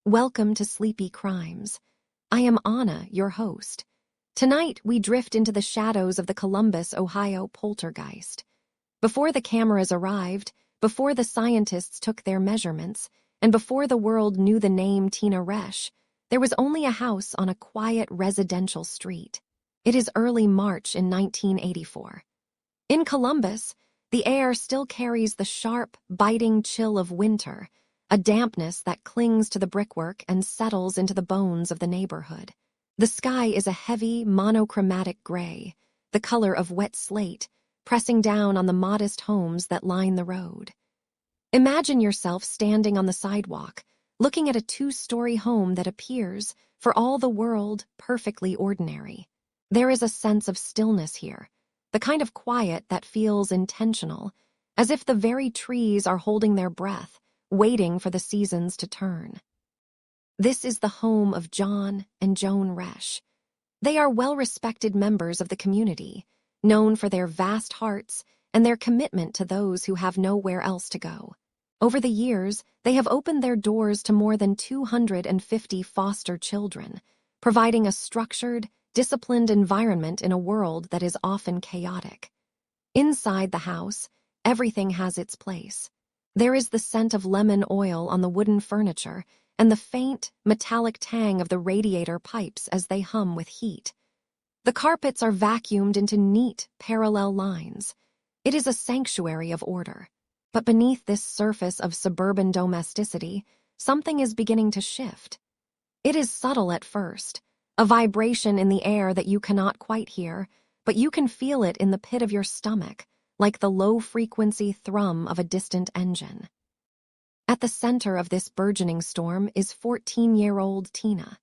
Welcome to Sleepy Crimes. I am Anna, your host. Tonight, we drift into the shadows of the Columbus, Ohio Poltergeist. Before the cameras arrived, before the scientists took their measurements, and before the world knew the name Tina Resch, there was only a house on a quiet residential street. It is early March in 1984. In Columbus, the air still carries the sharp, biting chill of winter, a dampness that clings to the brickwork and settles into the bones of the neighborhood. The sky is a heavy, monochromatic gray, the color of wet slate, pressing down on the modest homes that line the road. Imagine yourself standing on the sidewalk, looking at a two-story home that appears, for all the world, perfectly ordinary. There is a sense of stillness here, the kind of quiet that feels intentional, as if the very trees are holding their breath, waiting for the seasons to turn. This is the home of John and Joan Resch. They are well-respected members of the community, known for their vast hearts and their commitment to those who have nowhere else to go. Over the years, they have opened their doors to more than 250 foster children, providing a structured, disciplined environment in a world that is often chaotic. Inside the house, everything has its place. There is the scent of lemon oil on the wooden furniture and the faint, metallic tang of the radiator pipes as they hum with heat. The carpets are vacuumed into neat, parallel lines. It is a sanctuary of order. But beneath this surface of suburban domesticity, something is beginning to shift. It is subtle at first, a vibration in the air that you cannot quite hear, but you can feel it in the pit of your stomach, like the low-frequency thrum of a distant engine. At the center of this burgeoning storm is 14-year-old Tina.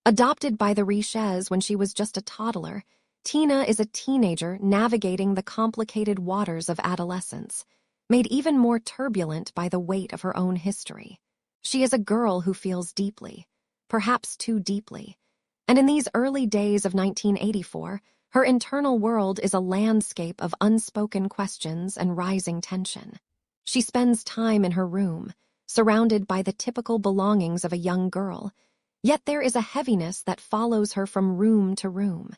Adopted by the Resches when she was just a toddler, Tina is a teenager navigating the complicated waters of adolescence, made even more turbulent by the weight of her own history. She is a girl who feels deeply, perhaps too deeply, and in these early days of 1984, her internal world is a landscape of unspoken questions and rising tension. She spends time in her room, surrounded by the typical belongings of a young girl, yet there is a heaviness that follows her from room to room.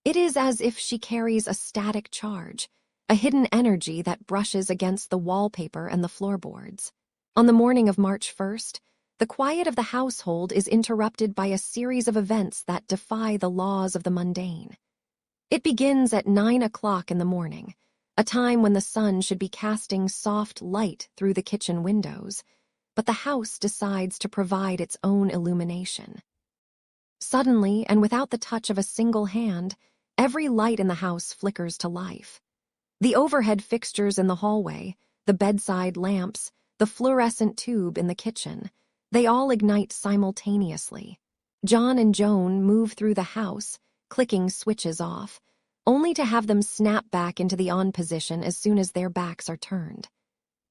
It is as if she carries a static charge, a hidden energy that brushes against the wallpaper and the floorboards. On the morning of March 1st, the quiet of the household is interrupted by a series of events that defy the laws of the mundane. It begins at 9 o'clock in the morning, a time when the sun should be casting soft light through the kitchen windows, but the house decides to provide its own illumination. Suddenly, and without the touch of a single hand, every light in the house flickers to life. The overhead fixtures in the hallway, the bedside lamps, the fluorescent tube in the kitchen, they all ignite simultaneously. John and Joan move through the house, clicking switches off, only to have them snap back into the on position as soon as their backs are turned.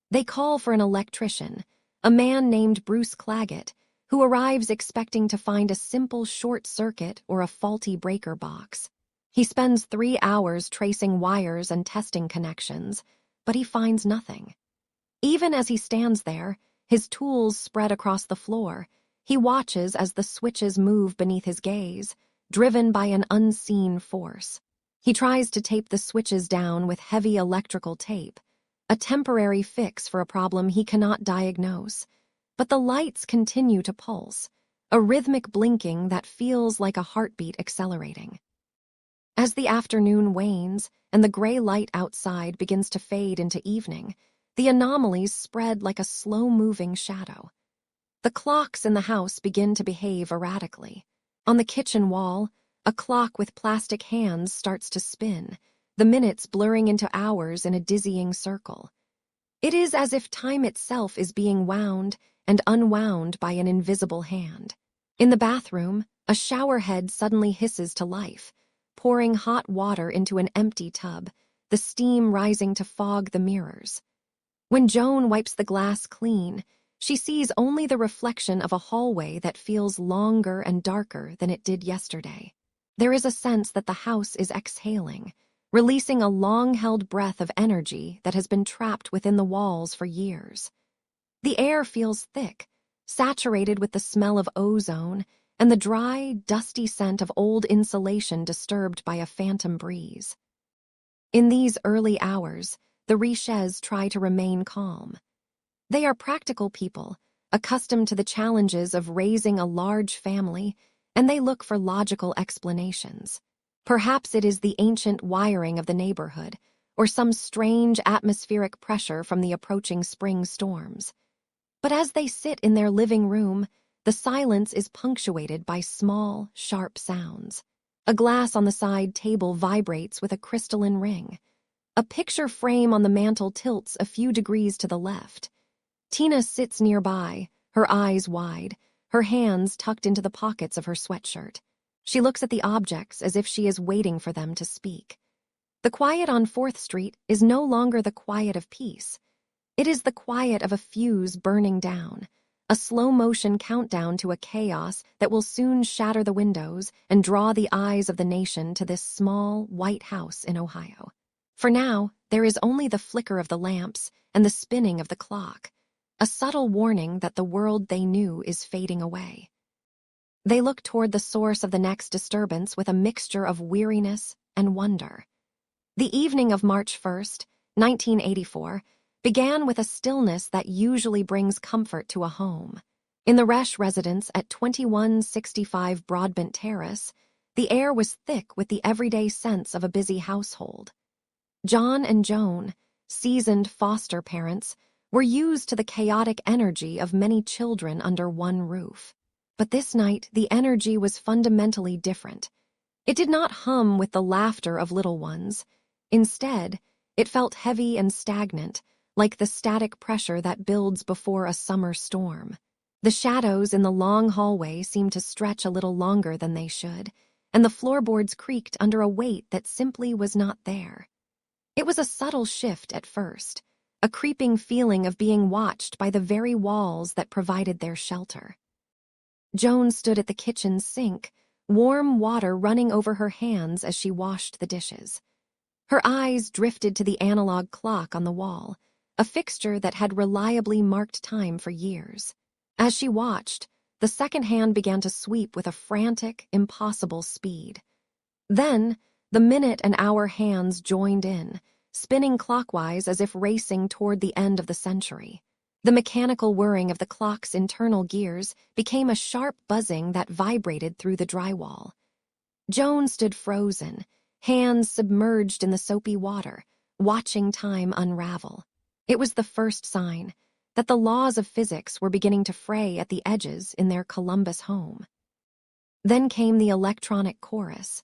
They call for an electrician, a man named Bruce Claggett, who arrives expecting to find a simple short circuit or a faulty breaker box. He spends 3 hours tracing wires and testing connections, but he finds nothing. Even as he stands there, his tools spread across the floor, he watches as the switches move beneath his gaze, driven by an unseen force. He tries to tape the switches down with heavy electrical tape, a temporary fix for a problem he cannot diagnose. But the lights continue to pulse, a rhythmic blinking that feels like a heartbeat accelerating. As the afternoon wanes and the gray light outside begins to fade into evening, the anomalies spread like a slow-moving shadow. The clocks in the house begin to behave erratically. On the kitchen wall, a clock with plastic hands starts to spin, the minutes blurring into hours in a dizzying circle. It is as if time itself is being wound and unwound by an invisible hand. In the bathroom, a shower head suddenly hisses to life, pouring hot water into an empty tub, the steam rising to fog the mirrors. When Joan wipes the glass clean, she sees only the reflection of a hallway that feels longer and darker than it did yesterday. There is a sense that the house is exhaling, releasing a long-held breath of energy that has been trapped within the walls for years. The air feels thick, saturated with the smell of ozone and the dry, dusty scent of old insulation disturbed by a phantom breeze. In these early hours, the Resches try to remain calm. They are practical people, accustomed to the challenges of raising a large family, and they look for logical explanations. Perhaps it is the ancient wiring of the neighborhood, or some strange atmospheric pressure from the approaching spring storms. But as they sit in their living room, the silence is punctuated by small, sharp sounds. A glass on the side table vibrates with a crystalline ring. A picture frame on the mantel tilts a few degrees to the left. Tina sits nearby, her eyes wide, her hands tucked into the pockets of her sweatshirt. She looks at the objects as if she is waiting for them to speak. The quiet on 4th Street is no longer the quiet of peace. It is the quiet of a fuse burning down, a slow-motion countdown to a chaos that will soon shatter the windows and draw the eyes of the nation to this small, white house in Ohio. For now, there is only the flicker of the lamps and the spinning of the clock, a subtle warning that the world they knew is fading away. They look toward the source of the next disturbance with a mixture of weariness and wonder. The evening of March 1st, 1984, began with a stillness that usually brings comfort to a home. In the Resch residence at 2165 Broadbent Terrace, the air was thick with the everyday sense of a busy household. John and Joan, seasoned foster parents, were used to the chaotic energy of many children under one roof. But this night, the energy was fundamentally different. It did not hum with the laughter of little ones. Instead, it felt heavy and stagnant, like the static pressure that builds before a summer storm. The shadows in the long hallway seemed to stretch a little longer than they should, and the floorboards creaked under a weight that simply was not there. It was a subtle shift at first, a creeping feeling of being watched by the very walls that provided their shelter. Joan stood at the kitchen sink, warm water running over her hands as she washed the dishes. Her eyes drifted to the analog clock on the wall, a fixture that had reliably marked time for years. As she watched, the second hand began to sweep with a frantic, impossible speed. Then, the minute and hour hands joined in, spinning clockwise as if racing toward the end of the century. The mechanical whirring of the clock's internal gears became a sharp buzzing that vibrated through the drywall. Joan stood frozen, hands submerged in the soapy water, watching time unravel. It was the first sign that the laws of physics were beginning to fray at the edges in their Columbus home. Then came the electronic chorus.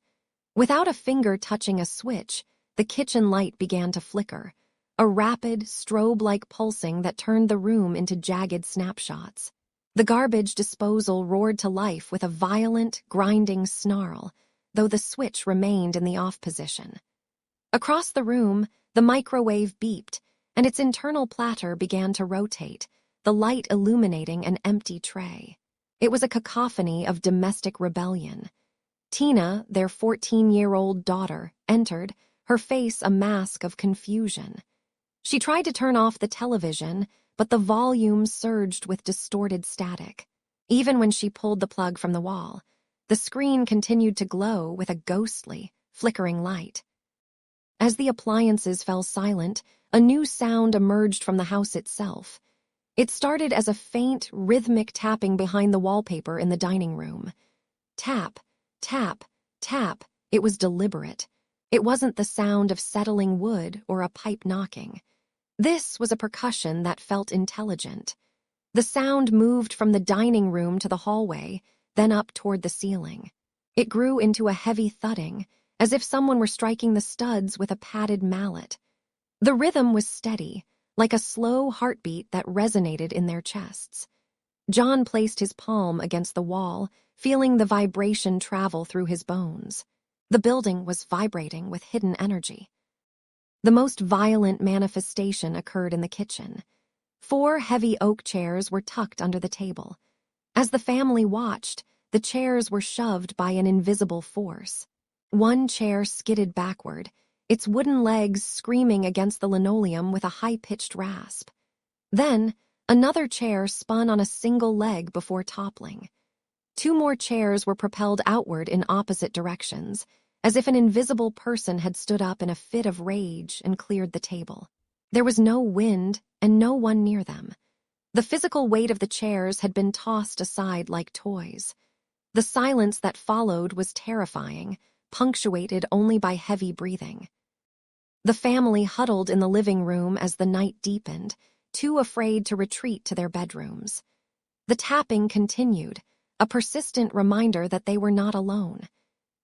Without a finger touching a switch, the kitchen light began to flicker, a rapid, strobe-like pulsing that turned the room into jagged snapshots. The garbage disposal roared to life with a violent, grinding snarl, though the switch remained in the off position. Across the room, the microwave beeped, and its internal platter began to rotate, the light illuminating an empty tray. It was a cacophony of domestic rebellion. Tina, their 14-year-old daughter, entered, her face a mask of confusion. She tried to turn off the television, but the volume surged with distorted static. Even when she pulled the plug from the wall, the screen continued to glow with a ghostly, flickering light. As the appliances fell silent, a new sound emerged from the house itself. It started as a faint, rhythmic tapping behind the wallpaper in the dining room. Tap, tap, tap. It was deliberate. It wasn't the sound of settling wood or a pipe knocking. This was a percussion that felt intelligent. The sound moved from the dining room to the hallway, then up toward the ceiling. It grew into a heavy thudding, as if someone were striking the studs with a padded mallet. The rhythm was steady, like a slow heartbeat that resonated in their chests. John placed his palm against the wall, feeling the vibration travel through his bones. The building was vibrating with hidden energy. The most violent manifestation occurred in the kitchen. 4 heavy oak chairs were tucked under the table. As the family watched, the chairs were shoved by an invisible force. One chair skidded backward, its wooden legs screaming against the linoleum with a high-pitched rasp. Then, Another chair spun on a single leg before toppling. Two more chairs were propelled outward in opposite directions, as if an invisible person had stood up in a fit of rage and cleared the table. There was no wind and no one near them. The physical weight of the chairs had been tossed aside like toys. The silence that followed was terrifying, punctuated only by heavy breathing. The family huddled in the living room as the night deepened, too afraid to retreat to their bedrooms. The tapping continued, a persistent reminder that they were not alone.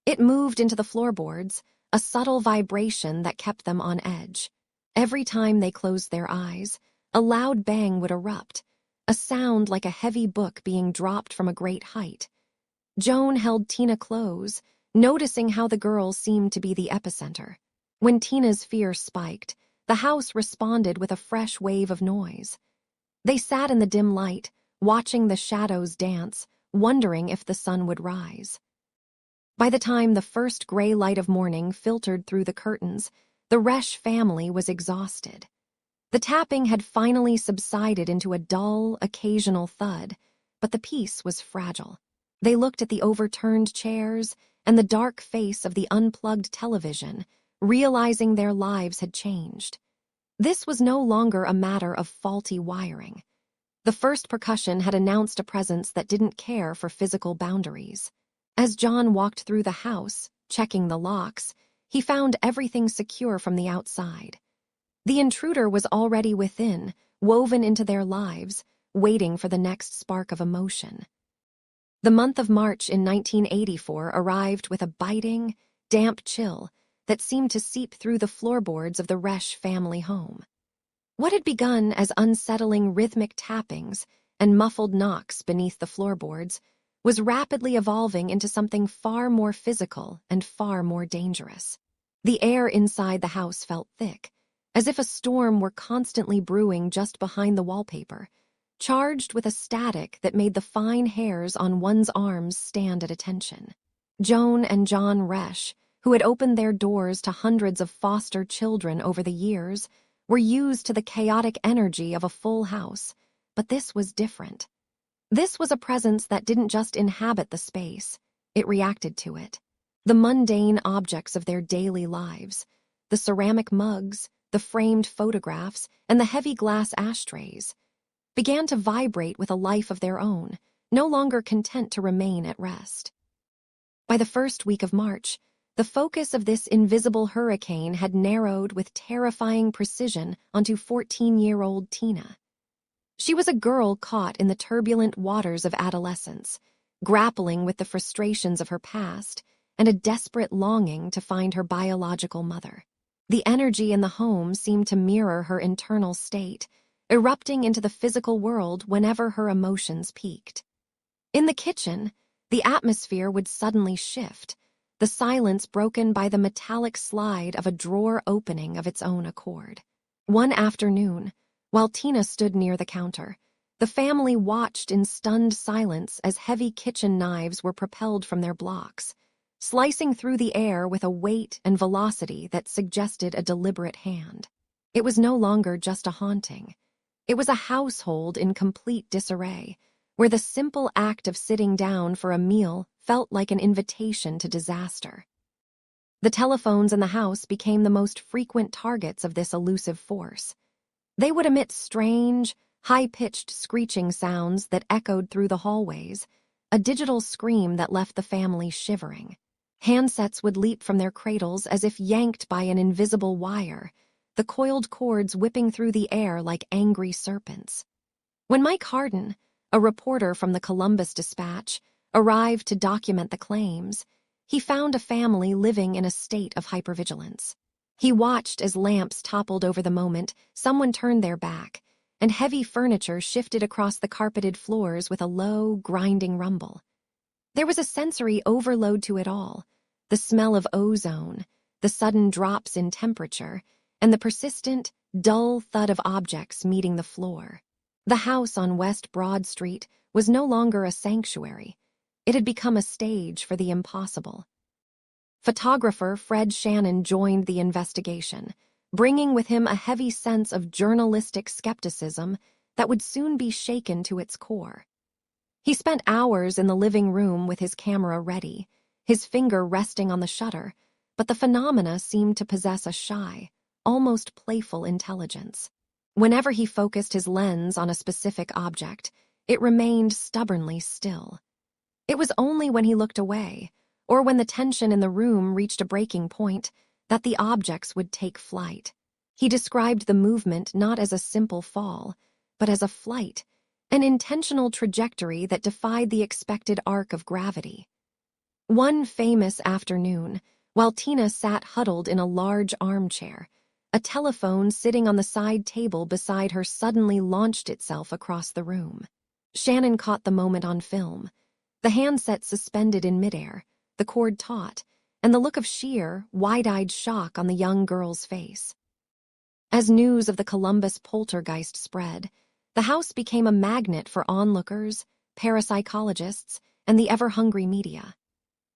It moved into the floorboards, a subtle vibration that kept them on edge. Every time they closed their eyes, a loud bang would erupt, a sound like a heavy book being dropped from a great height. Joan held Tina close, noticing how the girl seemed to be the epicenter. When Tina's fear spiked, the house responded with a fresh wave of noise. They sat in the dim light, watching the shadows dance, wondering if the sun would rise. By the time the first gray light of morning filtered through the curtains, the Resch family was exhausted. The tapping had finally subsided into a dull, occasional thud, but the peace was fragile. They looked at the overturned chairs and the dark face of the unplugged television, realizing their lives had changed. This was no longer a matter of faulty wiring. The first percussion had announced a presence that didn't care for physical boundaries. As John walked through the house, checking the locks, he found everything secure from the outside. The intruder was already within, woven into their lives, waiting for the next spark of emotion. The month of March in 1984 arrived with a biting, damp chill that seemed to seep through the floorboards of the Resch family home. What had begun as unsettling rhythmic tappings and muffled knocks beneath the floorboards was rapidly evolving into something far more physical and far more dangerous. The air inside the house felt thick, as if a storm were constantly brewing just behind the wallpaper, charged with a static that made the fine hairs on one's arms stand at attention. Joan and John Resch, who had opened their doors to hundreds of foster children over the years, were used to the chaotic energy of a full house, but this was different. This was a presence that didn't just inhabit the space, it reacted to it. The mundane objects of their daily lives, the ceramic mugs, the framed photographs, and the heavy glass ashtrays, began to vibrate with a life of their own, no longer content to remain at rest. By the first week of March, the focus of this invisible hurricane had narrowed with terrifying precision onto 14-year-old Tina. She was a girl caught in the turbulent waters of adolescence, grappling with the frustrations of her past and a desperate longing to find her biological mother. The energy in the home seemed to mirror her internal state, erupting into the physical world whenever her emotions peaked. In the kitchen, the atmosphere would suddenly shift, the silence broken by the metallic slide of a drawer opening of its own accord. One afternoon, while Tina stood near the counter, the family watched in stunned silence as heavy kitchen knives were propelled from their blocks, slicing through the air with a weight and velocity that suggested a deliberate hand. It was no longer just a haunting. It was a household in complete disarray, where the simple act of sitting down for a meal felt like an invitation to disaster. The telephones in the house became the most frequent targets of this elusive force. They would emit strange, high-pitched screeching sounds that echoed through the hallways, a digital scream that left the family shivering. Handsets would leap from their cradles as if yanked by an invisible wire, the coiled cords whipping through the air like angry serpents. When Mike Harden, a reporter from the Columbus Dispatch, arrived to document the claims, he found a family living in a state of hypervigilance. He watched as lamps toppled over the moment someone turned their back, and heavy furniture shifted across the carpeted floors with a low, grinding rumble. There was a sensory overload to it all, the smell of ozone, the sudden drops in temperature, and the persistent, dull thud of objects meeting the floor. The house on West Broad Street was no longer a sanctuary. It had become a stage for the impossible. Photographer Fred Shannon joined the investigation, bringing with him a heavy sense of journalistic skepticism that would soon be shaken to its core. He spent hours in the living room with his camera ready, his finger resting on the shutter, but the phenomena seemed to possess a shy, almost playful intelligence. Whenever he focused his lens on a specific object, it remained stubbornly still. It was only when he looked away, or when the tension in the room reached a breaking point, that the objects would take flight. He described the movement not as a simple fall, but as a flight, an intentional trajectory that defied the expected arc of gravity. One famous afternoon, while Tina sat huddled in a large armchair, a telephone sitting on the side table beside her suddenly launched itself across the room. Shannon caught the moment on film. The handset suspended in midair, the cord taut, and the look of sheer, wide-eyed shock on the young girl's face. As news of the Columbus Poltergeist spread, the house became a magnet for onlookers, parapsychologists, and the ever-hungry media.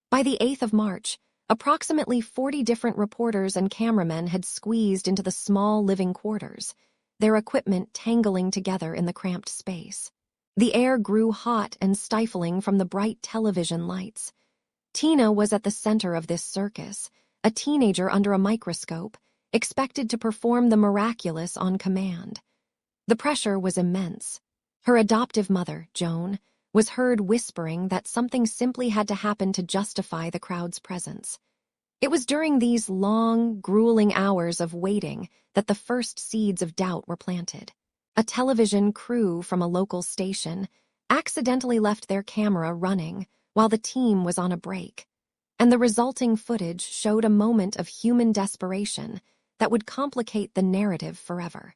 By the 8th of March, approximately 40 different reporters and cameramen had squeezed into the small living quarters, their equipment tangling together in the cramped space. The air grew hot and stifling from the bright television lights. Tina was at the center of this circus, a teenager under a microscope, expected to perform the miraculous on command. The pressure was immense. Her adoptive mother, Joan, was heard whispering that something simply had to happen to justify the crowd's presence. It was during these long, grueling hours of waiting that the first seeds of doubt were planted. A television crew from a local station accidentally left their camera running while the team was on a break, and the resulting footage showed a moment of human desperation that would complicate the narrative forever.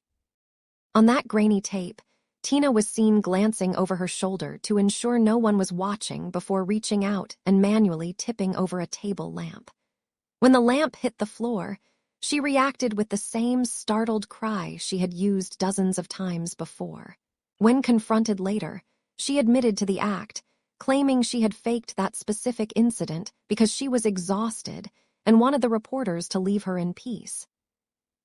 On that grainy tape, Tina was seen glancing over her shoulder to ensure no one was watching before reaching out and manually tipping over a table lamp. When the lamp hit the floor, she reacted with the same startled cry she had used dozens of times before. When confronted later, she admitted to the act, claiming she had faked that specific incident because she was exhausted and wanted the reporters to leave her in peace.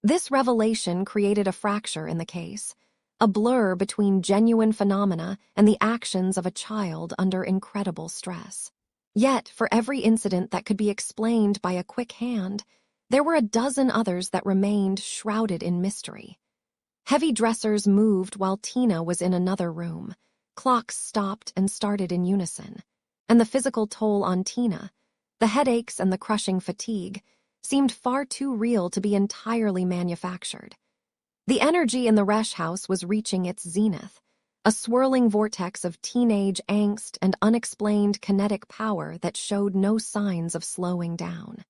This revelation created a fracture in the case, a blur between genuine phenomena and the actions of a child under incredible stress. Yet, for every incident that could be explained by a quick hand, there were a dozen others that remained shrouded in mystery. Heavy dressers moved while Tina was in another room. Clocks stopped and started in unison. And the physical toll on Tina, the headaches and the crushing fatigue, seemed far too real to be entirely manufactured. The energy in the Resch house was reaching its zenith, a swirling vortex of teenage angst and unexplained kinetic power that showed no signs of slowing down.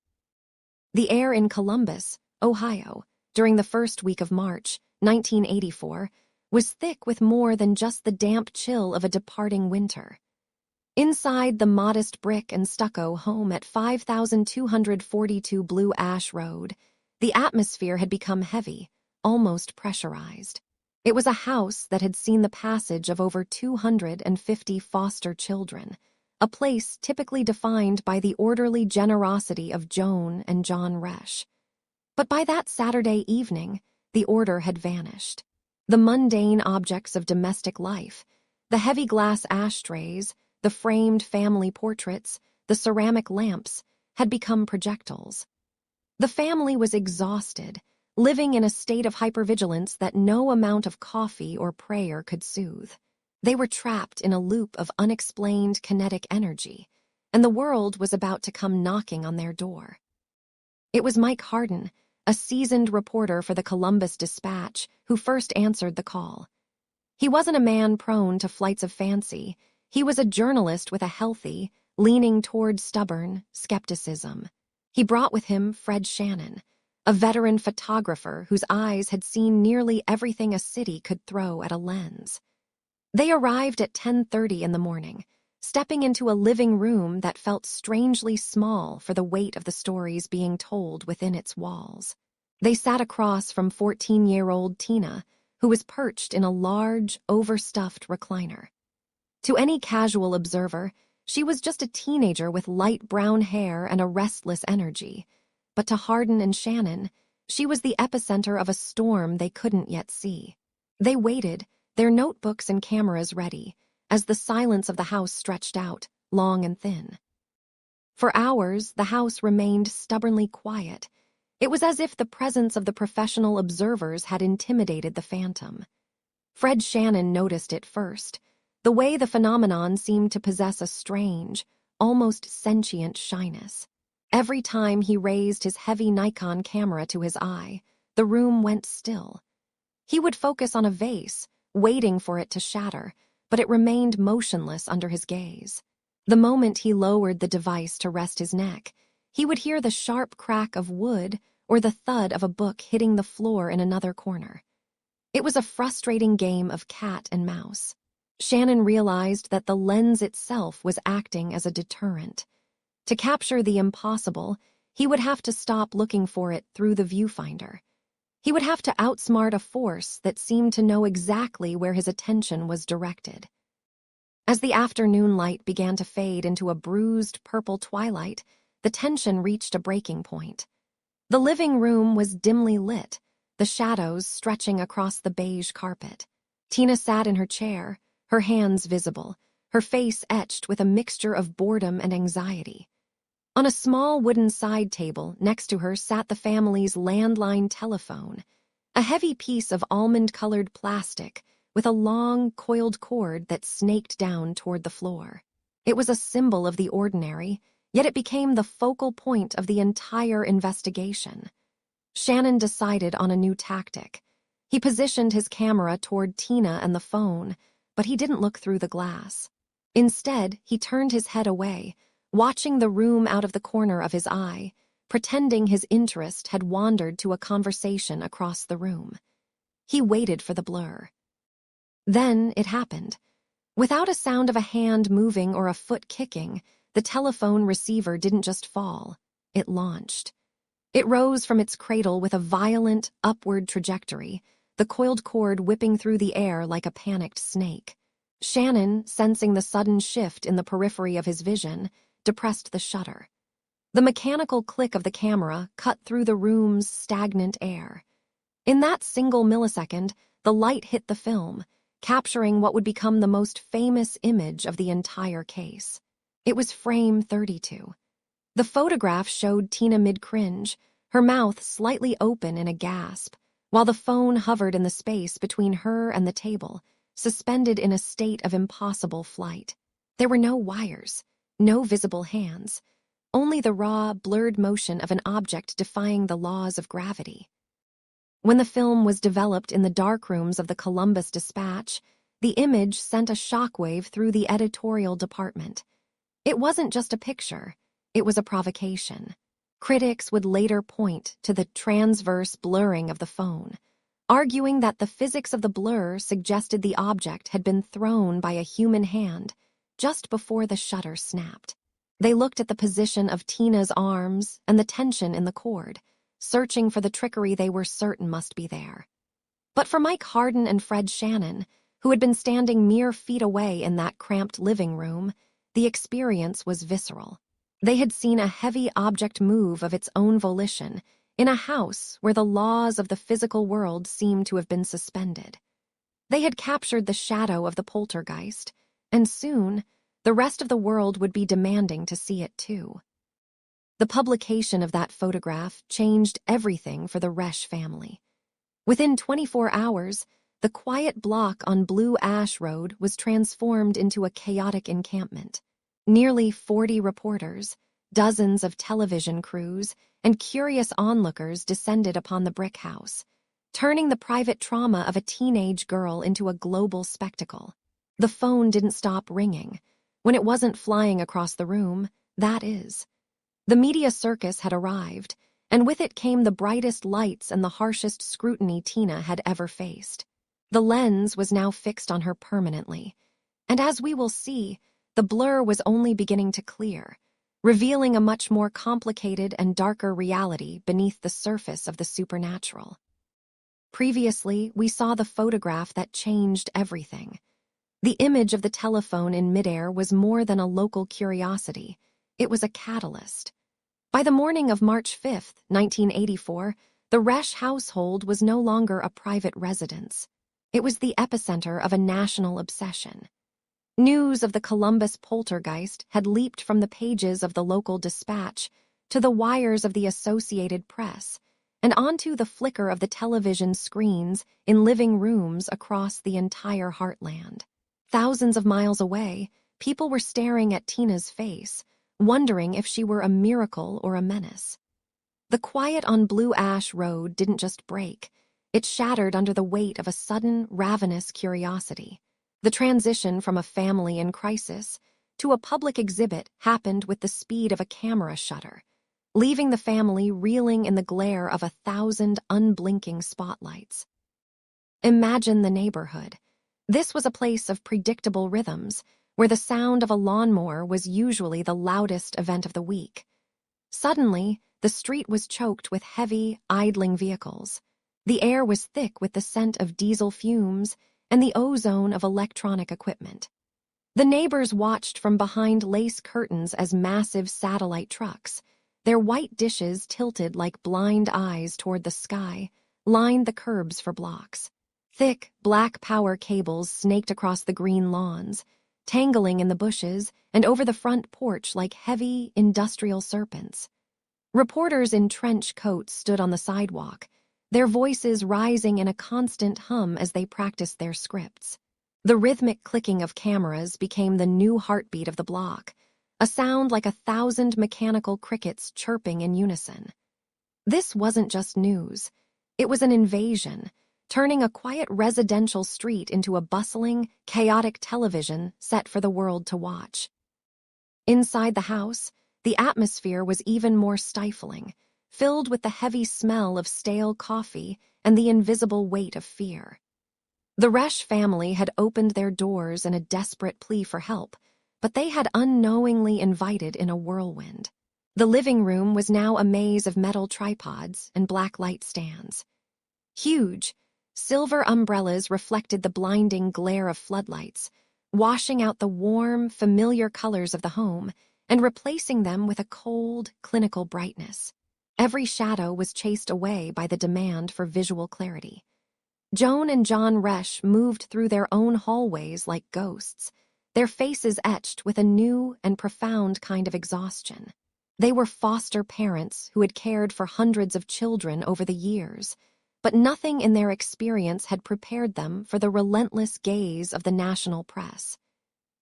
The air in Columbus, Ohio, during the first week of March, 1984, was thick with more than just the damp chill of a departing winter. Inside the modest brick and stucco home at 5242 Blue Ash Road, the atmosphere had become heavy, almost pressurized. It was a house that had seen the passage of over 250 foster children, a place typically defined by the orderly generosity of Joan and John Resch. But by that Saturday evening, the order had vanished. The mundane objects of domestic life, the heavy glass ashtrays, the framed family portraits, the ceramic lamps, had become projectiles. The family was exhausted, living in a state of hypervigilance that no amount of coffee or prayer could soothe. They were trapped in a loop of unexplained kinetic energy, and the world was about to come knocking on their door. It was Mike Harden, a seasoned reporter for the Columbus Dispatch, who first answered the call. He wasn't a man prone to flights of fancy. He was a journalist with a healthy, leaning toward stubborn skepticism. He brought with him Fred Shannon, a veteran photographer whose eyes had seen nearly everything a city could throw at a lens. They arrived at 10:30 in the morning, stepping into a living room that felt strangely small for the weight of the stories being told within its walls. They sat across from 14-year-old Tina, who was perched in a large, overstuffed recliner. To any casual observer, she was just a teenager with light brown hair and a restless energy. But to Harden and Shannon, she was the epicenter of a storm they couldn't yet see. They waited, their notebooks and cameras ready, as the silence of the house stretched out, long and thin. For hours, the house remained stubbornly quiet. It was as if the presence of the professional observers had intimidated the phantom. Fred Shannon noticed it first, the way the phenomenon seemed to possess a strange, almost sentient shyness. Every time he raised his heavy Nikon camera to his eye, the room went still. He would focus on a vase, waiting for it to shatter, but it remained motionless under his gaze. The moment he lowered the device to rest his neck, he would hear the sharp crack of wood or the thud of a book hitting the floor in another corner. It was a frustrating game of cat and mouse. Shannon realized that the lens itself was acting as a deterrent. To capture the impossible, he would have to stop looking for it through the viewfinder. He would have to outsmart a force that seemed to know exactly where his attention was directed. As the afternoon light began to fade into a bruised purple twilight, the tension reached a breaking point. The living room was dimly lit, the shadows stretching across the beige carpet. Tina sat in her chair, her hands visible, her face etched with a mixture of boredom and anxiety. On a small wooden side table next to her sat the family's landline telephone, a heavy piece of almond-colored plastic with a long, coiled cord that snaked down toward the floor. It was a symbol of the ordinary, yet it became the focal point of the entire investigation. Shannon decided on a new tactic. He positioned his camera toward Tina and the phone, but he didn't look through the glass. Instead, he turned his head away, watching the room out of the corner of his eye, pretending his interest had wandered to a conversation across the room. He waited for the blur. Then it happened. Without a sound of a hand moving or a foot kicking, the telephone receiver didn't just fall, it launched. It rose from its cradle with a violent, upward trajectory, the coiled cord whipping through the air like a panicked snake. Shannon, sensing the sudden shift in the periphery of his vision, depressed the shutter. The mechanical click of the camera cut through the room's stagnant air. In that single millisecond, the light hit the film, capturing what would become the most famous image of the entire case. It was frame 32. The photograph showed Tina mid-cringe, her mouth slightly open in a gasp, while the phone hovered in the space between her and the table, suspended in a state of impossible flight. There were no wires, no visible hands, only the raw, blurred motion of an object defying the laws of gravity. When the film was developed in the darkrooms of the Columbus Dispatch, the image sent a shockwave through the editorial department. It wasn't just a picture, it was a provocation. Critics would later point to the transverse blurring of the phone, arguing that the physics of the blur suggested the object had been thrown by a human hand just before the shutter snapped. They looked at the position of Tina's arms and the tension in the cord, searching for the trickery they were certain must be there. But for Mike Harden and Fred Shannon, who had been standing mere feet away in that cramped living room, the experience was visceral. They had seen a heavy object move of its own volition in a house where the laws of the physical world seemed to have been suspended. They had captured the shadow of the poltergeist, and soon, the rest of the world would be demanding to see it too. The publication of that photograph changed everything for the Resch family. Within 24 hours, the quiet block on Blue Ash Road was transformed into a chaotic encampment. Nearly 40 reporters, dozens of television crews, and curious onlookers descended upon the brick house, turning the private trauma of a teenage girl into a global spectacle. The phone didn't stop ringing. When it wasn't flying across the room, that is. The media circus had arrived, and with it came the brightest lights and the harshest scrutiny Tina had ever faced. The lens was now fixed on her permanently, and as we will see, the blur was only beginning to clear, revealing a much more complicated and darker reality beneath the surface of the supernatural. Previously, we saw the photograph that changed everything. The image of the telephone in midair was more than a local curiosity. It was a catalyst. By the morning of March 5, 1984, the Resch household was no longer a private residence. It was the epicenter of a national obsession. News of the Columbus Poltergeist had leaped from the pages of the local dispatch to the wires of the Associated Press and onto the flicker of the television screens in living rooms across the entire heartland. Thousands of miles away, people were staring at Tina's face, wondering if she were a miracle or a menace. The quiet on Blue Ash Road didn't just break. It shattered under the weight of a sudden, ravenous curiosity. The transition from a family in crisis to a public exhibit happened with the speed of a camera shutter, leaving the family reeling in the glare of 1,000 unblinking spotlights. Imagine the neighborhood. This was a place of predictable rhythms, where the sound of a lawnmower was usually the loudest event of the week. Suddenly, the street was choked with heavy, idling vehicles. The air was thick with the scent of diesel fumes and the ozone of electronic equipment. The neighbors watched from behind lace curtains as massive satellite trucks, their white dishes tilted like blind eyes toward the sky, lined the curbs for blocks. Thick, black power cables snaked across the green lawns, tangling in the bushes and over the front porch like heavy, industrial serpents. Reporters in trench coats stood on the sidewalk, their voices rising in a constant hum as they practiced their scripts. The rhythmic clicking of cameras became the new heartbeat of the block, a sound like 1,000 mechanical crickets chirping in unison. This wasn't just news. It was an invasion, turning a quiet residential street into a bustling, chaotic television set for the world to watch. Inside the house, the atmosphere was even more stifling, filled with the heavy smell of stale coffee and the invisible weight of fear. The Resch family had opened their doors in a desperate plea for help, but they had unknowingly invited in a whirlwind. The living room was now a maze of metal tripods and black light stands. Huge, silver umbrellas reflected the blinding glare of floodlights, washing out the warm, familiar colors of the home and replacing them with a cold, clinical brightness. Every shadow was chased away by the demand for visual clarity. Joan and John Resch moved through their own hallways like ghosts, their faces etched with a new and profound kind of exhaustion. They were foster parents who had cared for hundreds of children over the years, but nothing in their experience had prepared them for the relentless gaze of the national press.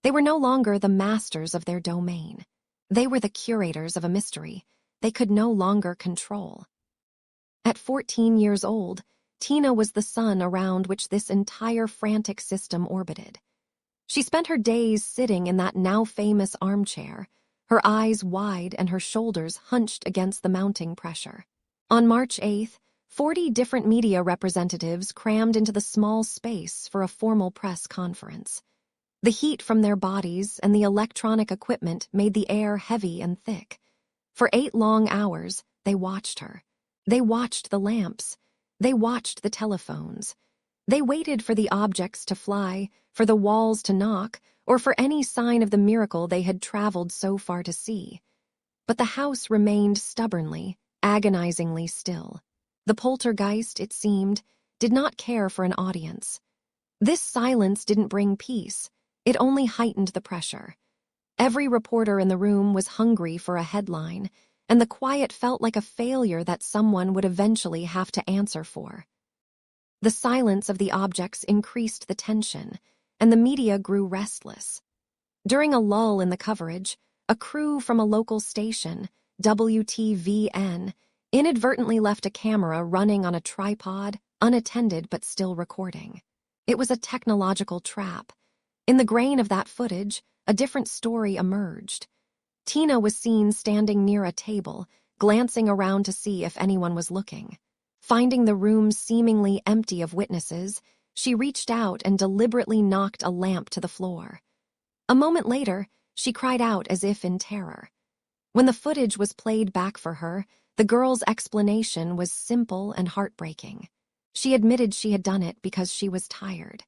They were no longer the masters of their domain. They were the curators of a mystery they could no longer control. At 14 years old, Tina was the sun around which this entire frantic system orbited. She spent her days sitting in that now-famous armchair, her eyes wide and her shoulders hunched against the mounting pressure. On March 8th, 40 different media representatives crammed into the small space for a formal press conference. The heat from their bodies and the electronic equipment made the air heavy and thick. For 8 long hours, they watched her. They watched the lamps. They watched the telephones. They waited for the objects to fly, for the walls to knock, or for any sign of the miracle they had traveled so far to see. But the house remained stubbornly, agonizingly still. The poltergeist, it seemed, did not care for an audience. This silence didn't bring peace. It only heightened the pressure. Every reporter in the room was hungry for a headline, and the quiet felt like a failure that someone would eventually have to answer for. The silence of the objects increased the tension, and the media grew restless. During a lull in the coverage, a crew from a local station, WTVN, inadvertently left a camera running on a tripod, unattended but still recording. It was a technological trap. In the grain of that footage, a different story emerged. Tina was seen standing near a table, glancing around to see if anyone was looking. Finding the room seemingly empty of witnesses, she reached out and deliberately knocked a lamp to the floor. A moment later, she cried out as if in terror. When the footage was played back for her, the girl's explanation was simple and heartbreaking. She admitted she had done it because she was tired.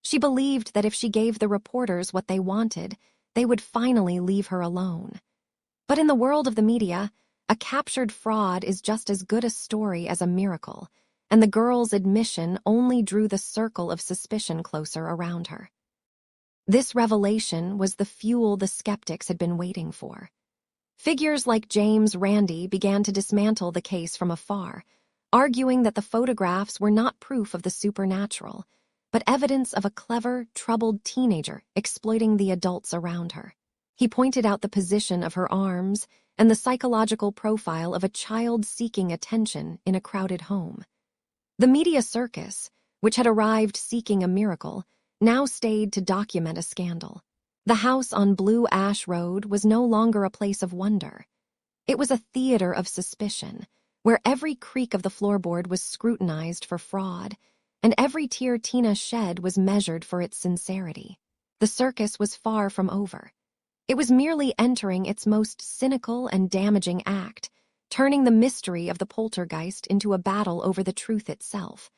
She believed that if she gave the reporters what they wanted, they would finally leave her alone. But in the world of the media, a captured fraud is just as good a story as a miracle, and the girl's admission only drew the circle of suspicion closer around her. This revelation was the fuel the skeptics had been waiting for. Figures like James Randi began to dismantle the case from afar, arguing that the photographs were not proof of the supernatural, but evidence of a clever, troubled teenager exploiting the adults around her. He pointed out the position of her arms and the psychological profile of a child seeking attention in a crowded home. The media circus, which had arrived seeking a miracle, now stayed to document a scandal. The house on Blue Ash Road was no longer a place of wonder. It was a theater of suspicion, where every creak of the floorboard was scrutinized for fraud, and every tear Tina shed was measured for its sincerity. The circus was far from over. It was merely entering its most cynical and damaging act, turning the mystery of the poltergeist into a battle over the truth itself,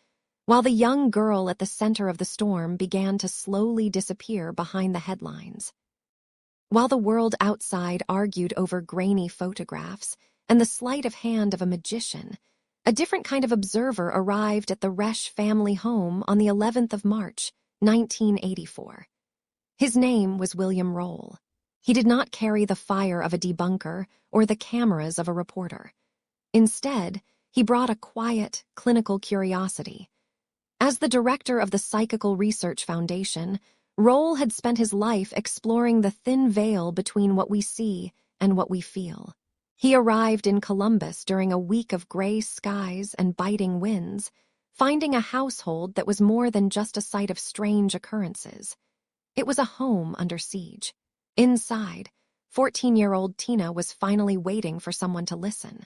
while the young girl at the center of the storm began to slowly disappear behind the headlines. While the world outside argued over grainy photographs and the sleight of hand of a magician, a different kind of observer arrived at the Resch family home on the 11th of March, 1984. His name was William Roll. He did not carry the fire of a debunker or the cameras of a reporter. Instead, he brought a quiet, clinical curiosity. As the director of the Psychical Research Foundation, Roll had spent his life exploring the thin veil between what we see and what we feel. He arrived in Columbus during a week of gray skies and biting winds, finding a household that was more than just a site of strange occurrences. It was a home under siege. Inside, 14-year-old Tina was finally waiting for someone to listen.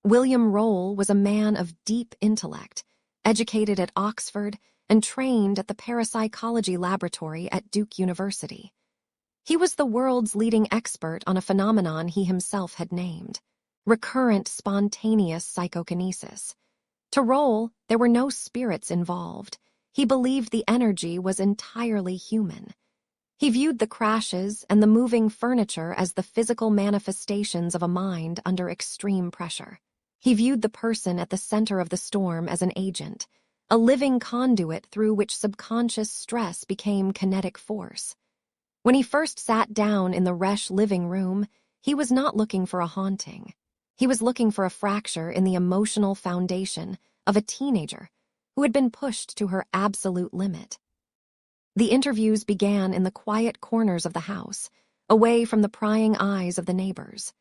William Roll was a man of deep intellect, educated at Oxford and trained at the parapsychology laboratory at Duke University. He was the world's leading expert on a phenomenon he himself had named: recurrent spontaneous psychokinesis. To Roll, there were no spirits involved. He believed the energy was entirely human. He viewed the crashes and the moving furniture as the physical manifestations of a mind under extreme pressure. He viewed the person at the center of the storm as an agent, a living conduit through which subconscious stress became kinetic force. When he first sat down in the Resch living room, he was not looking for a haunting. He was looking for a fracture in the emotional foundation of a teenager who had been pushed to her absolute limit. The interviews began in the quiet corners of the house, away from the prying eyes of the neighbors.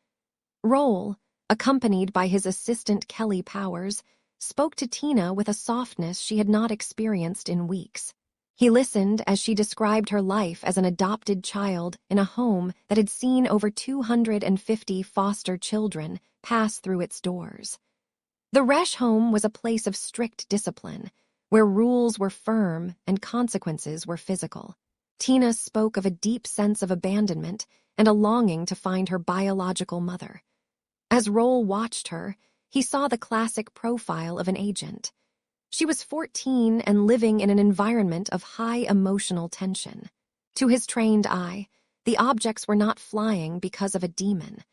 Roll, accompanied by his assistant Kelly Powers, spoke to Tina with a softness she had not experienced in weeks. He listened as she described her life as an adopted child in a home that had seen over 250 foster children pass through its doors. The Resch home was a place of strict discipline, where rules were firm and consequences were physical. Tina spoke of a deep sense of abandonment and a longing to find her biological mother. As Roll watched her, he saw the classic profile of an agent. She was 14 and living in an environment of high emotional tension. To his trained eye, the objects were not flying because of a demon.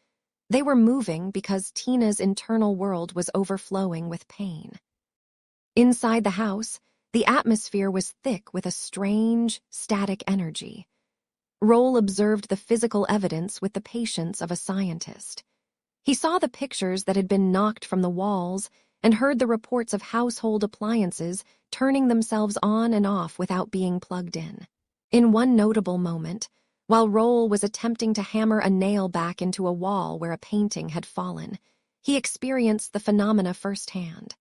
They were moving because Tina's internal world was overflowing with pain. Inside the house, the atmosphere was thick with a strange, static energy. Roll observed the physical evidence with the patience of a scientist. He saw the pictures that had been knocked from the walls and heard the reports of household appliances turning themselves on and off without being plugged in. In one notable moment, while Roll was attempting to hammer a nail back into a wall where a painting had fallen, he experienced the phenomena firsthand.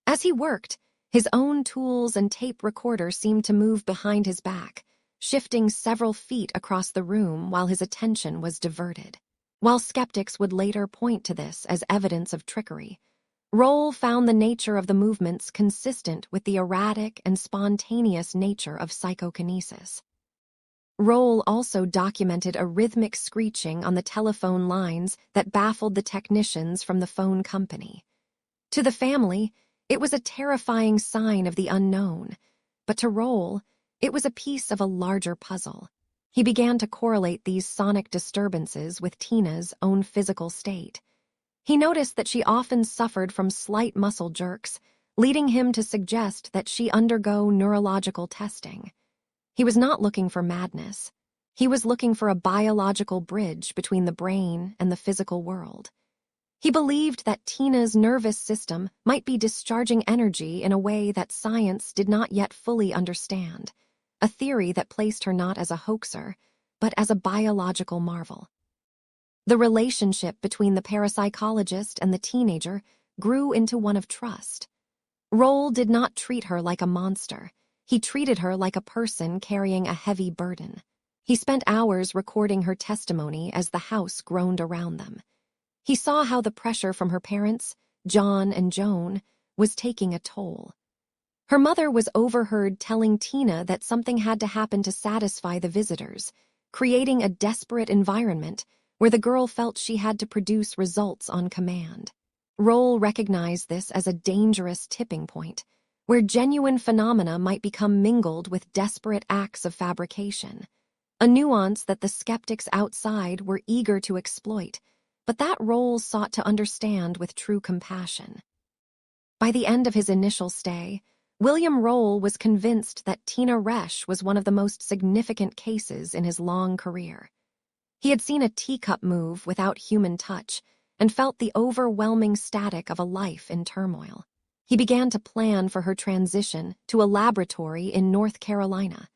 As he worked, his own tools and tape recorder seemed to move behind his back, shifting several feet across the room while his attention was diverted. While skeptics would later point to this as evidence of trickery, Roll found the nature of the movements consistent with the erratic and spontaneous nature of psychokinesis. Roll also documented a rhythmic screeching on the telephone lines that baffled the technicians from the phone company. To the family, it was a terrifying sign of the unknown, but to Roll, it was a piece of a larger puzzle. He began to correlate these sonic disturbances with Tina's own physical state. He noticed that she often suffered from slight muscle jerks, leading him to suggest that she undergo neurological testing. He was not looking for madness. He was looking for a biological bridge between the brain and the physical world. He believed that Tina's nervous system might be discharging energy in a way that science did not yet fully understand, a theory that placed her not as a hoaxer, but as a biological marvel. The relationship between the parapsychologist and the teenager grew into one of trust. Roll did not treat her like a monster. He treated her like a person carrying a heavy burden. He spent hours recording her testimony as the house groaned around them. He saw how the pressure from her parents, John and Joan, was taking a toll. Her mother was overheard telling Tina that something had to happen to satisfy the visitors, creating a desperate environment where the girl felt she had to produce results on command. Roll recognized this as a dangerous tipping point, where genuine phenomena might become mingled with desperate acts of fabrication, a nuance that the skeptics outside were eager to exploit, but that Roll sought to understand with true compassion. By the end of his initial stay, William Roll was convinced that Tina Resch was one of the most significant cases in his long career. He had seen a teacup move without human touch and felt the overwhelming static of a life in turmoil. He began to plan for her transition to a laboratory in North Carolina,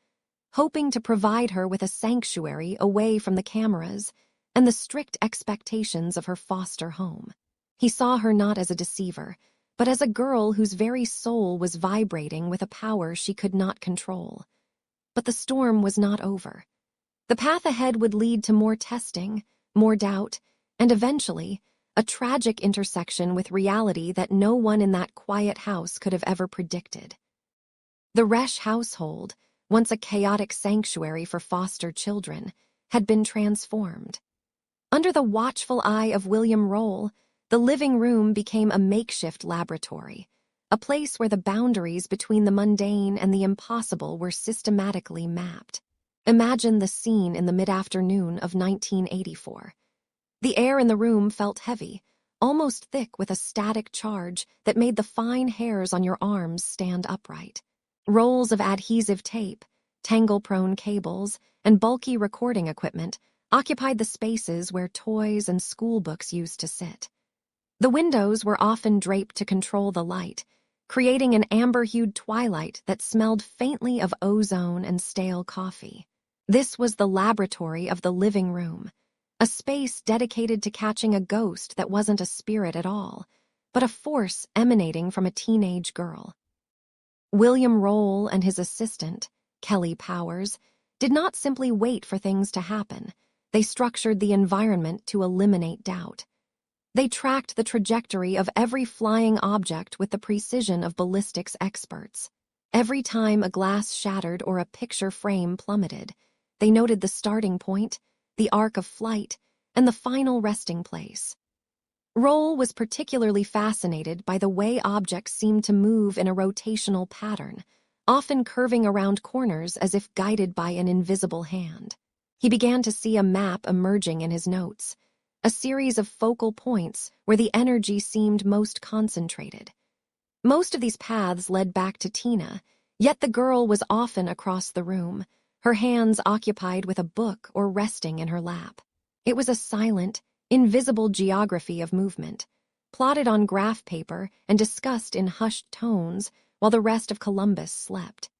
hoping to provide her with a sanctuary away from the cameras and the strict expectations of her foster home. He saw her not as a deceiver, but as a girl whose very soul was vibrating with a power she could not control. But the storm was not over. The path ahead would lead to more testing, more doubt, and eventually, a tragic intersection with reality that no one in that quiet house could have ever predicted. The Resch household, once a chaotic sanctuary for foster children, had been transformed. Under the watchful eye of William Roll, the living room became a makeshift laboratory, a place where the boundaries between the mundane and the impossible were systematically mapped. Imagine the scene in the mid-afternoon of 1984. The air in the room felt heavy, almost thick with a static charge that made the fine hairs on your arms stand upright. Rolls of adhesive tape, tangle-prone cables, and bulky recording equipment occupied the spaces where toys and school books used to sit. The windows were often draped to control the light, creating an amber-hued twilight that smelled faintly of ozone and stale coffee. This was the laboratory of the living room, a space dedicated to catching a ghost that wasn't a spirit at all, but a force emanating from a teenage girl. William Roll and his assistant, Kelly Powers, did not simply wait for things to happen. They structured the environment to eliminate doubt. They tracked the trajectory of every flying object with the precision of ballistics experts. Every time a glass shattered or a picture frame plummeted, they noted the starting point, the arc of flight, and the final resting place. Roll was particularly fascinated by the way objects seemed to move in a rotational pattern, often curving around corners as if guided by an invisible hand. He began to see a map emerging in his notes, a series of focal points where the energy seemed most concentrated. Most of these paths led back to Tina, yet the girl was often across the room, her hands occupied with a book or resting in her lap. It was a silent, invisible geography of movement, plotted on graph paper and discussed in hushed tones while the rest of Columbus slept.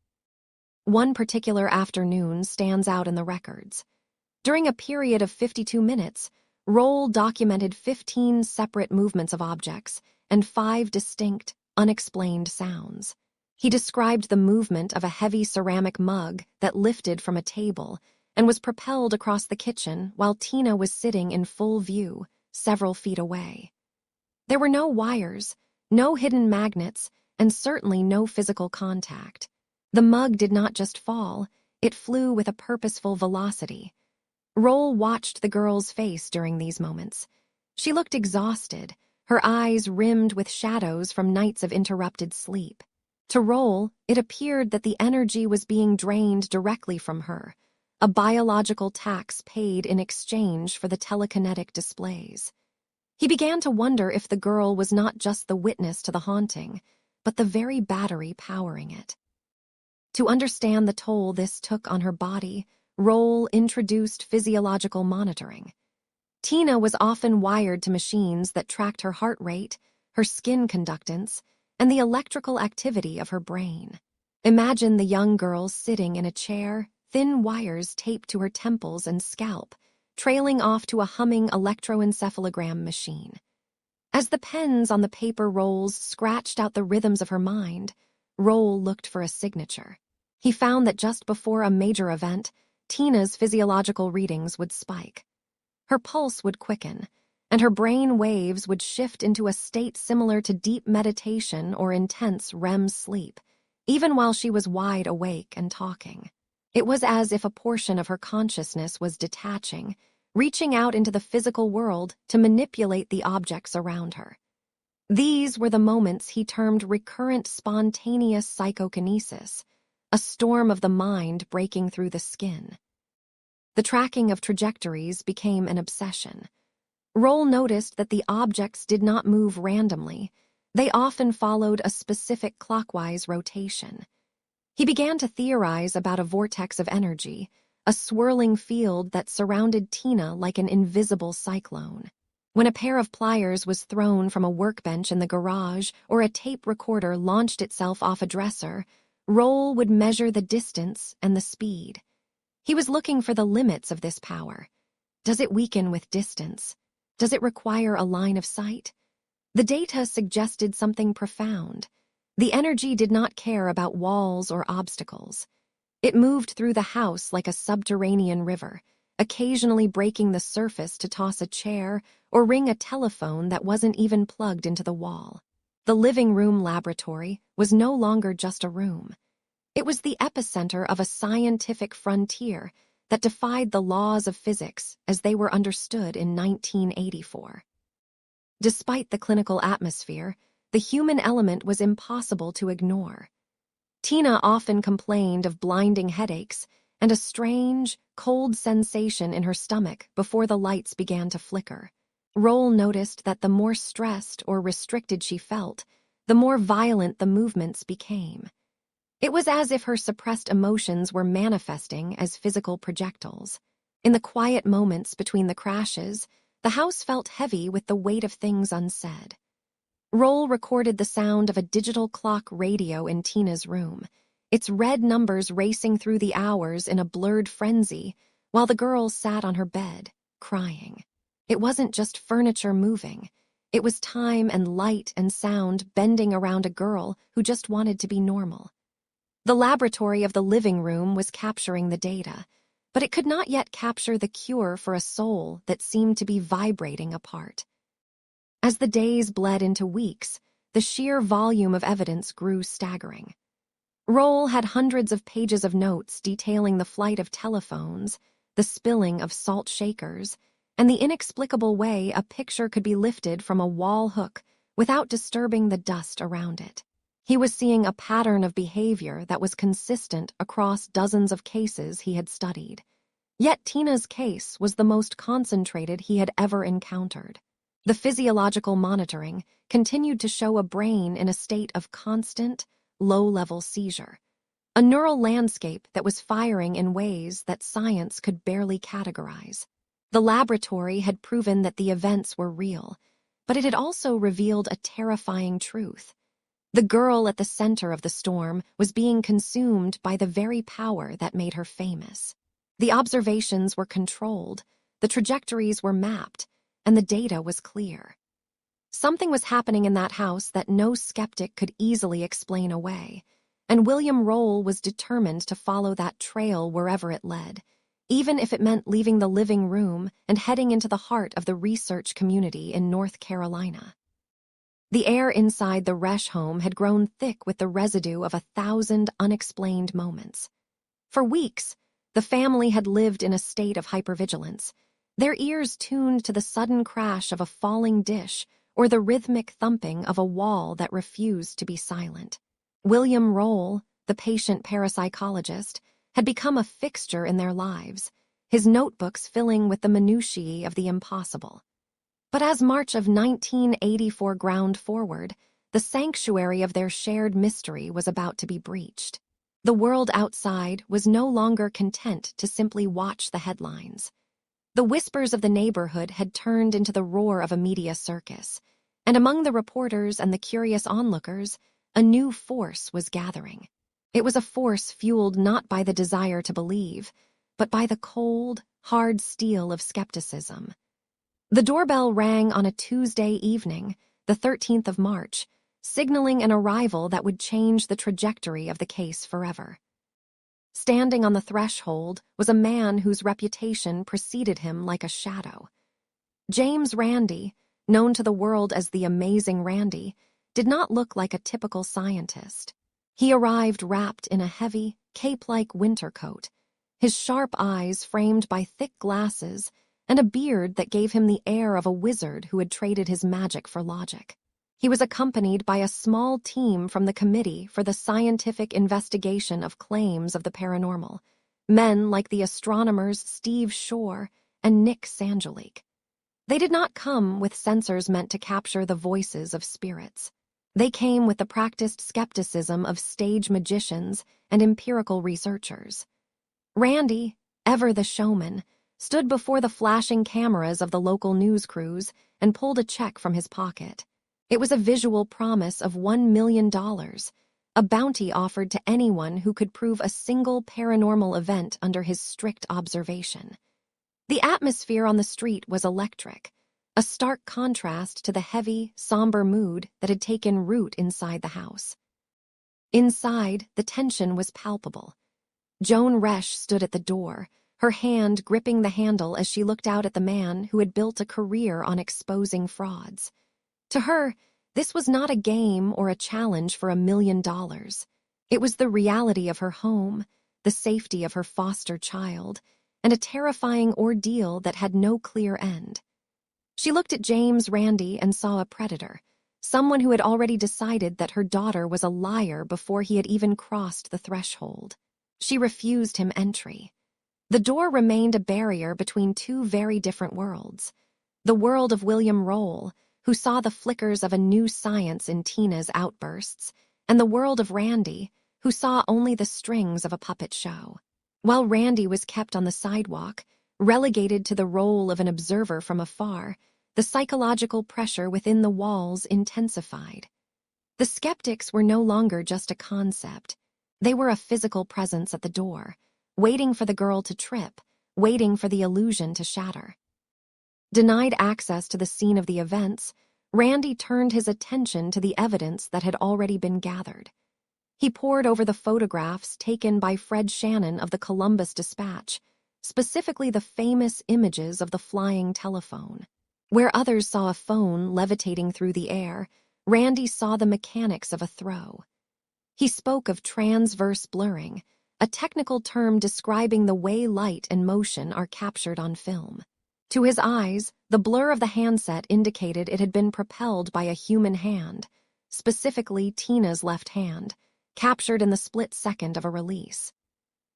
One particular afternoon stands out in the records. During a period of 52 minutes, Roll documented 15 separate movements of objects and 5 distinct, unexplained sounds. He described the movement of a heavy ceramic mug that lifted from a table and was propelled across the kitchen while Tina was sitting in full view, several feet away. There were no wires, no hidden magnets, and certainly no physical contact. The mug did not just fall, it flew with a purposeful velocity. Roll watched the girl's face during these moments. She looked exhausted, her eyes rimmed with shadows from nights of interrupted sleep. To Roll, it appeared that the energy was being drained directly from her, a biological tax paid in exchange for the telekinetic displays. He began to wonder if the girl was not just the witness to the haunting, but the very battery powering it. To understand the toll this took on her body, Roll introduced physiological monitoring. Tina was often wired to machines that tracked her heart rate, her skin conductance, and the electrical activity of her brain. Imagine the young girl sitting in a chair, thin wires taped to her temples and scalp, trailing off to a humming electroencephalogram machine. As the pens on the paper rolls scratched out the rhythms of her mind, Roll looked for a signature. He found that just before a major event, Tina's physiological readings would spike. Her pulse would quicken, and her brain waves would shift into a state similar to deep meditation or intense REM sleep, even while she was wide awake and talking. It was as if a portion of her consciousness was detaching, reaching out into the physical world to manipulate the objects around her. These were the moments he termed recurrent spontaneous psychokinesis, a storm of the mind breaking through the skin. The tracking of trajectories became an obsession. Roll noticed that the objects did not move randomly. They often followed a specific clockwise rotation. He began to theorize about a vortex of energy, a swirling field that surrounded Tina like an invisible cyclone. When a pair of pliers was thrown from a workbench in the garage or a tape recorder launched itself off a dresser, Roll would measure the distance and the speed. He was looking for the limits of this power. Does it weaken with distance? Does it require a line of sight? The data suggested something profound. The energy did not care about walls or obstacles. It moved through the house like a subterranean river, occasionally breaking the surface to toss a chair or ring a telephone that wasn't even plugged into the wall. The living room laboratory was no longer just a room. It was the epicenter of a scientific frontier that defied the laws of physics as they were understood in 1984. Despite the clinical atmosphere, the human element was impossible to ignore. Tina often complained of blinding headaches and a strange, cold sensation in her stomach before the lights began to flicker. Roll noticed that the more stressed or restricted she felt, the more violent the movements became. It was as if her suppressed emotions were manifesting as physical projectiles. In the quiet moments between the crashes, the house felt heavy with the weight of things unsaid. Roll recorded the sound of a digital clock radio in Tina's room, its red numbers racing through the hours in a blurred frenzy, while the girl sat on her bed, crying. It wasn't just furniture moving. It was time and light and sound bending around a girl who just wanted to be normal. The laboratory of the living room was capturing the data, but it could not yet capture the cure for a soul that seemed to be vibrating apart. As the days bled into weeks, the sheer volume of evidence grew staggering. Roll had hundreds of pages of notes detailing the flight of telephones, the spilling of salt shakers, and the inexplicable way a picture could be lifted from a wall hook without disturbing the dust around it. He was seeing a pattern of behavior that was consistent across dozens of cases he had studied. Yet Tina's case was the most concentrated he had ever encountered. The physiological monitoring continued to show a brain in a state of constant, low-level seizure, a neural landscape that was firing in ways that science could barely categorize. The laboratory had proven that the events were real, but it had also revealed a terrifying truth. The girl at the center of the storm was being consumed by the very power that made her famous. The observations were controlled, the trajectories were mapped, and the data was clear. Something was happening in that house that no skeptic could easily explain away, and William Roll was determined to follow that trail wherever it led, even if it meant leaving the living room and heading into the heart of the research community in North Carolina. The air inside the Resch home had grown thick with the residue of 1,000 unexplained moments. For weeks, the family had lived in a state of hypervigilance, their ears tuned to the sudden crash of a falling dish or the rhythmic thumping of a wall that refused to be silent. William Roll, the patient parapsychologist, had become a fixture in their lives, his notebooks filling with the minutiae of the impossible. But as March of 1984 ground forward, the sanctuary of their shared mystery was about to be breached. The world outside was no longer content to simply watch the headlines. The whispers of the neighborhood had turned into the roar of a media circus, and among the reporters and the curious onlookers, a new force was gathering. It was a force fueled not by the desire to believe, but by the cold, hard steel of skepticism. The doorbell rang on a Tuesday evening, the 13th of March, signaling an arrival that would change the trajectory of the case forever. Standing on the threshold was a man whose reputation preceded him like a shadow. James Randi, known to the world as the Amazing Randi, did not look like a typical scientist. He arrived wrapped in a heavy, cape-like winter coat, his sharp eyes framed by thick glasses and a beard that gave him the air of a wizard who had traded his magic for logic. He was accompanied by a small team from the Committee for the Scientific Investigation of Claims of the Paranormal, men like the astronomers Steve Shore and Nick Sangelik. They did not come with sensors meant to capture the voices of spirits. They came with the practiced skepticism of stage magicians and empirical researchers. Randi, ever the showman, stood before the flashing cameras of the local news crews and pulled a check from his pocket. It was a visual promise of $1 million, a bounty offered to anyone who could prove a single paranormal event under his strict observation. The atmosphere on the street was electric, a stark contrast to the heavy, somber mood that had taken root inside the house. Inside, the tension was palpable. Joan Resch stood at the door, her hand gripping the handle as she looked out at the man who had built a career on exposing frauds. To her, this was not a game or a challenge for $1 million. It was the reality of her home, the safety of her foster child, and a terrifying ordeal that had no clear end. She looked at James Randi and saw a predator, someone who had already decided that her daughter was a liar before he had even crossed the threshold. She refused him entry. The door remained a barrier between two very different worlds. The world of William Roll, who saw the flickers of a new science in Tina's outbursts, and the world of Randi, who saw only the strings of a puppet show. While Randi was kept on the sidewalk, relegated to the role of an observer from afar, the psychological pressure within the walls intensified. The skeptics were no longer just a concept. They were a physical presence at the door, waiting for the girl to trip, waiting for the illusion to shatter. Denied access to the scene of the events, Randi turned his attention to the evidence that had already been gathered. He pored over the photographs taken by Fred Shannon of the Columbus Dispatch, specifically the famous images of the flying telephone. Where others saw a phone levitating through the air, Randi saw the mechanics of a throw. He spoke of transverse blurring, a technical term describing the way light and motion are captured on film. To his eyes, the blur of the handset indicated it had been propelled by a human hand, specifically Tina's left hand, captured in the split second of a release.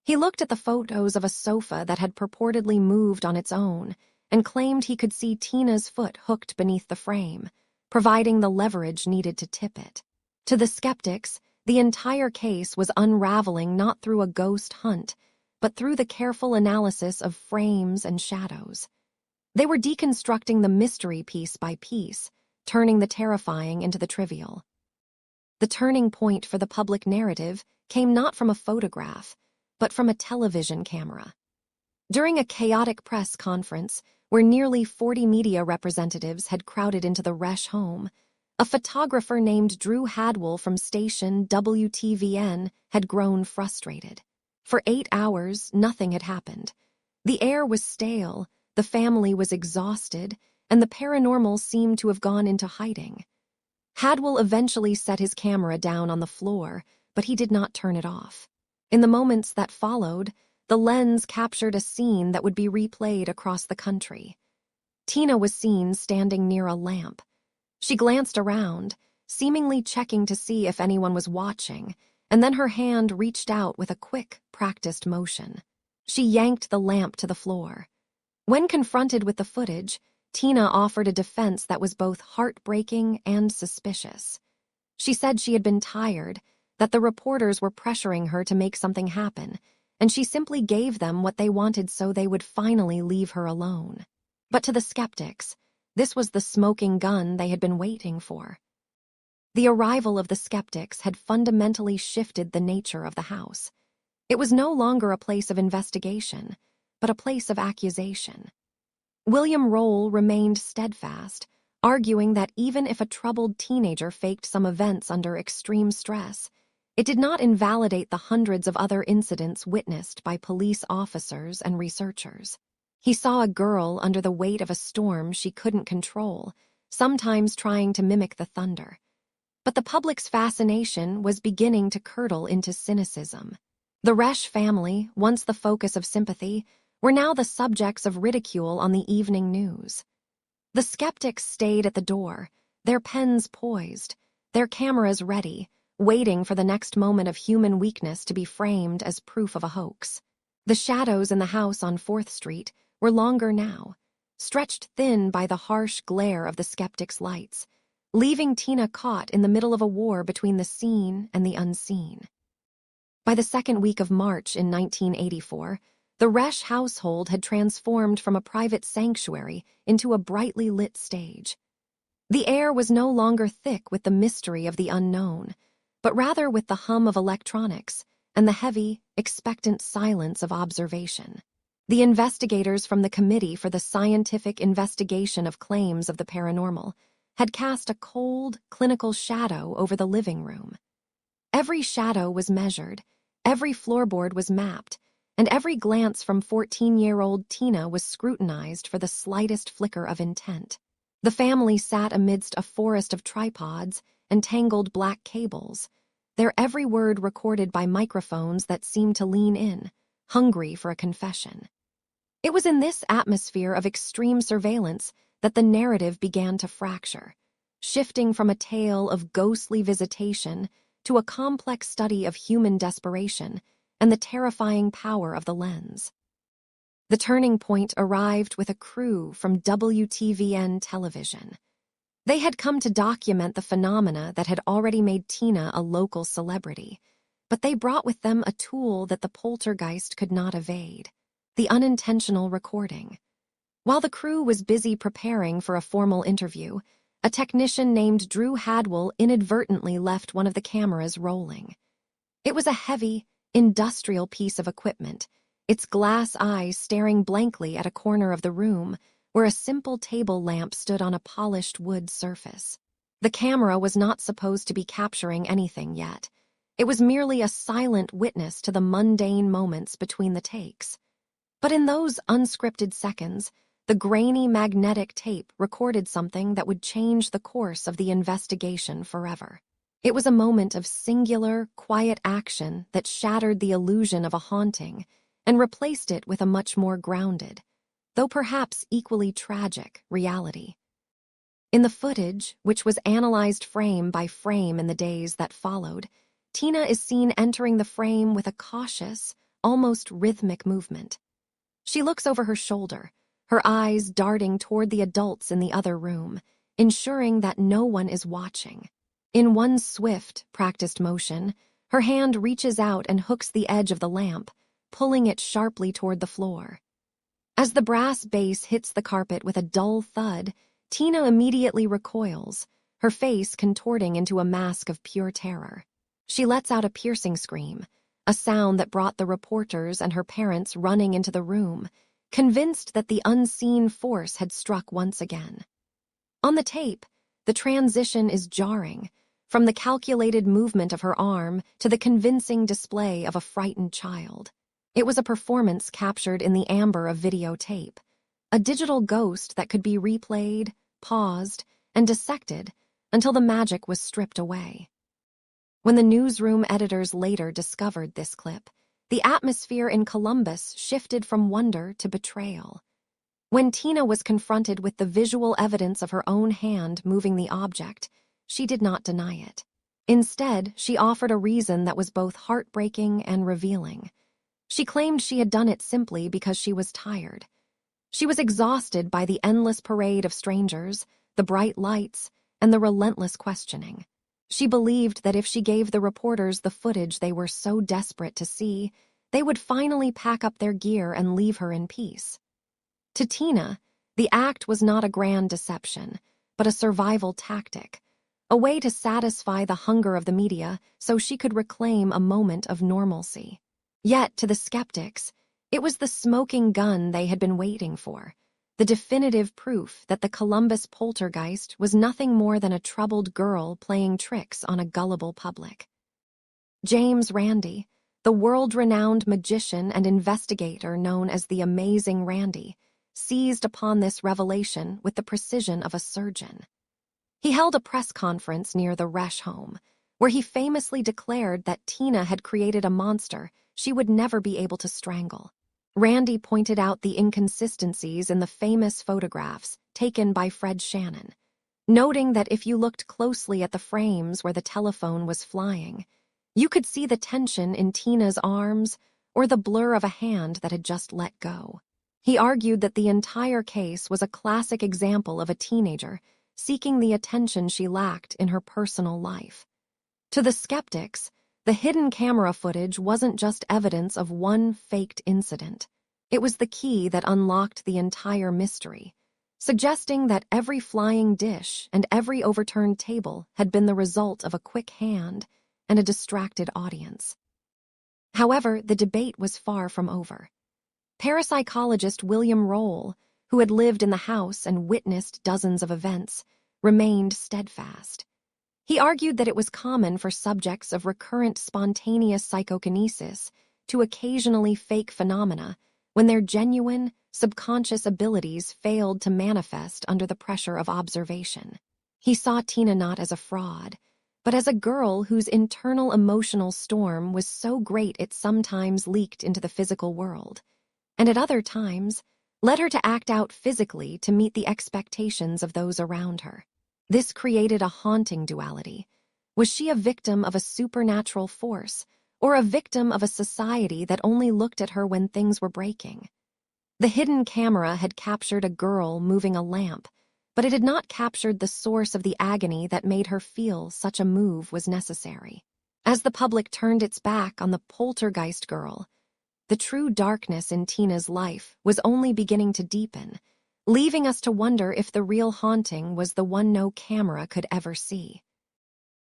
He looked at the photos of a sofa that had purportedly moved on its own and claimed he could see Tina's foot hooked beneath the frame, providing the leverage needed to tip it. To the skeptics, the entire case was unraveling not through a ghost hunt, but through the careful analysis of frames and shadows. They were deconstructing the mystery piece by piece, turning the terrifying into the trivial. The turning point for the public narrative came not from a photograph, but from a television camera. During a chaotic press conference where nearly 40 media representatives had crowded into the Resch home, a photographer named Drew Hadwell from station WTVN had grown frustrated. For 8 hours, nothing had happened. The air was stale, the family was exhausted, and the paranormal seemed to have gone into hiding. Hadwell eventually set his camera down on the floor, but he did not turn it off. In the moments that followed, the lens captured a scene that would be replayed across the country. Tina was seen standing near a lamp. She glanced around, seemingly checking to see if anyone was watching, and then her hand reached out with a quick, practiced motion. She yanked the lamp to the floor. When confronted with the footage, Tina offered a defense that was both heartbreaking and suspicious. She said she had been tired, that the reporters were pressuring her to make something happen, and she simply gave them what they wanted so they would finally leave her alone. But to the skeptics, this was the smoking gun they had been waiting for. The arrival of the skeptics had fundamentally shifted the nature of the house. It was no longer a place of investigation, but a place of accusation. William Roll remained steadfast, arguing that even if a troubled teenager faked some events under extreme stress, it did not invalidate the hundreds of other incidents witnessed by police officers and researchers. He saw a girl under the weight of a storm she couldn't control, sometimes trying to mimic the thunder. But the public's fascination was beginning to curdle into cynicism. The Resch family, once the focus of sympathy, were now the subjects of ridicule on the evening news. The skeptics stayed at the door, their pens poised, their cameras ready, waiting for the next moment of human weakness to be framed as proof of a hoax. The shadows in the house on 4th Street were longer now, stretched thin by the harsh glare of the skeptics' lights, leaving Tina caught in the middle of a war between the seen and the unseen. By the second week of March in 1984, the Resch household had transformed from a private sanctuary into a brightly lit stage. The air was no longer thick with the mystery of the unknown, but rather with the hum of electronics and the heavy, expectant silence of observation. The investigators from the Committee for the Scientific Investigation of Claims of the Paranormal had cast a cold, clinical shadow over the living room. Every shadow was measured, every floorboard was mapped, and every glance from 14-year-old Tina was scrutinized for the slightest flicker of intent. The family sat amidst a forest of tripods and tangled black cables, their every word recorded by microphones that seemed to lean in, hungry for a confession. It was in this atmosphere of extreme surveillance that the narrative began to fracture, shifting from a tale of ghostly visitation to a complex study of human desperation and the terrifying power of the lens. The turning point arrived with a crew from WTVN television. They had come to document the phenomena that had already made Tina a local celebrity, but they brought with them a tool that the poltergeist could not evade: the unintentional recording. While the crew was busy preparing for a formal interview, a technician named Drew Hadwell inadvertently left one of the cameras rolling. It was a heavy, industrial piece of equipment, its glass eyes staring blankly at a corner of the room where a simple table lamp stood on a polished wood surface. The camera was not supposed to be capturing anything yet. It was merely a silent witness to the mundane moments between the takes. But in those unscripted seconds, the grainy magnetic tape recorded something that would change the course of the investigation forever. It was a moment of singular, quiet action that shattered the illusion of a haunting and replaced it with a much more grounded, though perhaps equally tragic, reality. In the footage, which was analyzed frame by frame in the days that followed, Tina is seen entering the frame with a cautious, almost rhythmic movement. She looks over her shoulder, her eyes darting toward the adults in the other room, ensuring that no one is watching. In one swift, practiced motion, her hand reaches out and hooks the edge of the lamp, pulling it sharply toward the floor. As the brass base hits the carpet with a dull thud, Tina immediately recoils, her face contorting into a mask of pure terror. She lets out a piercing scream, a sound that brought the reporters and her parents running into the room, convinced that the unseen force had struck once again. On the tape, the transition is jarring, from the calculated movement of her arm to the convincing display of a frightened child. It was a performance captured in the amber of videotape, a digital ghost that could be replayed, paused, and dissected until the magic was stripped away. When the newsroom editors later discovered this clip, the atmosphere in Columbus shifted from wonder to betrayal. When Tina was confronted with the visual evidence of her own hand moving the object, she did not deny it. Instead, she offered a reason that was both heartbreaking and revealing. She claimed she had done it simply because she was tired. She was exhausted by the endless parade of strangers, the bright lights, and the relentless questioning. She believed that if she gave the reporters the footage they were so desperate to see, they would finally pack up their gear and leave her in peace. To Tina, the act was not a grand deception, but a survival tactic, a way to satisfy the hunger of the media so she could reclaim a moment of normalcy. Yet, to the skeptics, it was the smoking gun they had been waiting for, the definitive proof that the Columbus poltergeist was nothing more than a troubled girl playing tricks on a gullible public. James Randi, the world-renowned magician and investigator known as the Amazing Randi, seized upon this revelation with the precision of a surgeon. He held a press conference near the Resch home, where he famously declared that Tina had created a monster she would never be able to strangle. Randi pointed out the inconsistencies in the famous photographs taken by Fred Shannon, noting that if you looked closely at the frames where the telephone was flying, you could see the tension in Tina's arms or the blur of a hand that had just let go. He argued that the entire case was a classic example of a teenager seeking the attention she lacked in her personal life. To the skeptics, the hidden camera footage wasn't just evidence of one faked incident. It was the key that unlocked the entire mystery, suggesting that every flying dish and every overturned table had been the result of a quick hand and a distracted audience. However, the debate was far from over. Parapsychologist William Roll, who had lived in the house and witnessed dozens of events, remained steadfast. He argued that it was common for subjects of recurrent spontaneous psychokinesis to occasionally fake phenomena when their genuine, subconscious abilities failed to manifest under the pressure of observation. He saw Tina not as a fraud, but as a girl whose internal emotional storm was so great it sometimes leaked into the physical world, and at other times led her to act out physically to meet the expectations of those around her. This created a haunting duality. Was she a victim of a supernatural force, or a victim of a society that only looked at her when things were breaking? The hidden camera had captured a girl moving a lamp, but it had not captured the source of the agony that made her feel such a move was necessary. As the public turned its back on the poltergeist girl, the true darkness in Tina's life was only beginning to deepen, leaving us to wonder if the real haunting was the one no camera could ever see.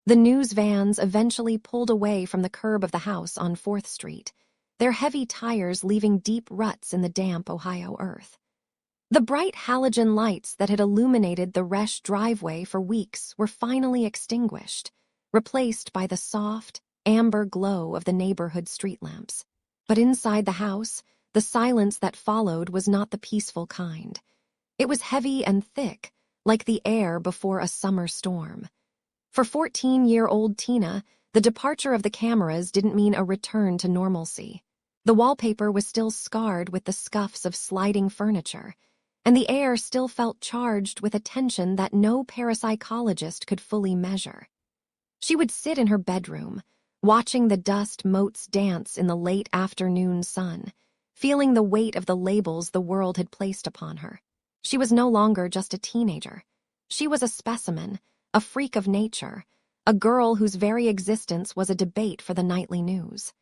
The news vans eventually pulled away from the curb of the house on 4th Street, their heavy tires leaving deep ruts in the damp Ohio earth. The bright halogen lights that had illuminated the Resch driveway for weeks were finally extinguished, replaced by the soft, amber glow of the neighborhood street lamps. But inside the house, the silence that followed was not the peaceful kind. It was heavy and thick, like the air before a summer storm. For 14-year-old Tina, the departure of the cameras didn't mean a return to normalcy. The wallpaper was still scarred with the scuffs of sliding furniture, and the air still felt charged with a tension that no parapsychologist could fully measure. She would sit in her bedroom, watching the dust motes dance in the late afternoon sun, feeling the weight of the labels the world had placed upon her. She was no longer just a teenager. She was a specimen, a freak of nature, a girl whose very existence was a debate for the nightly news.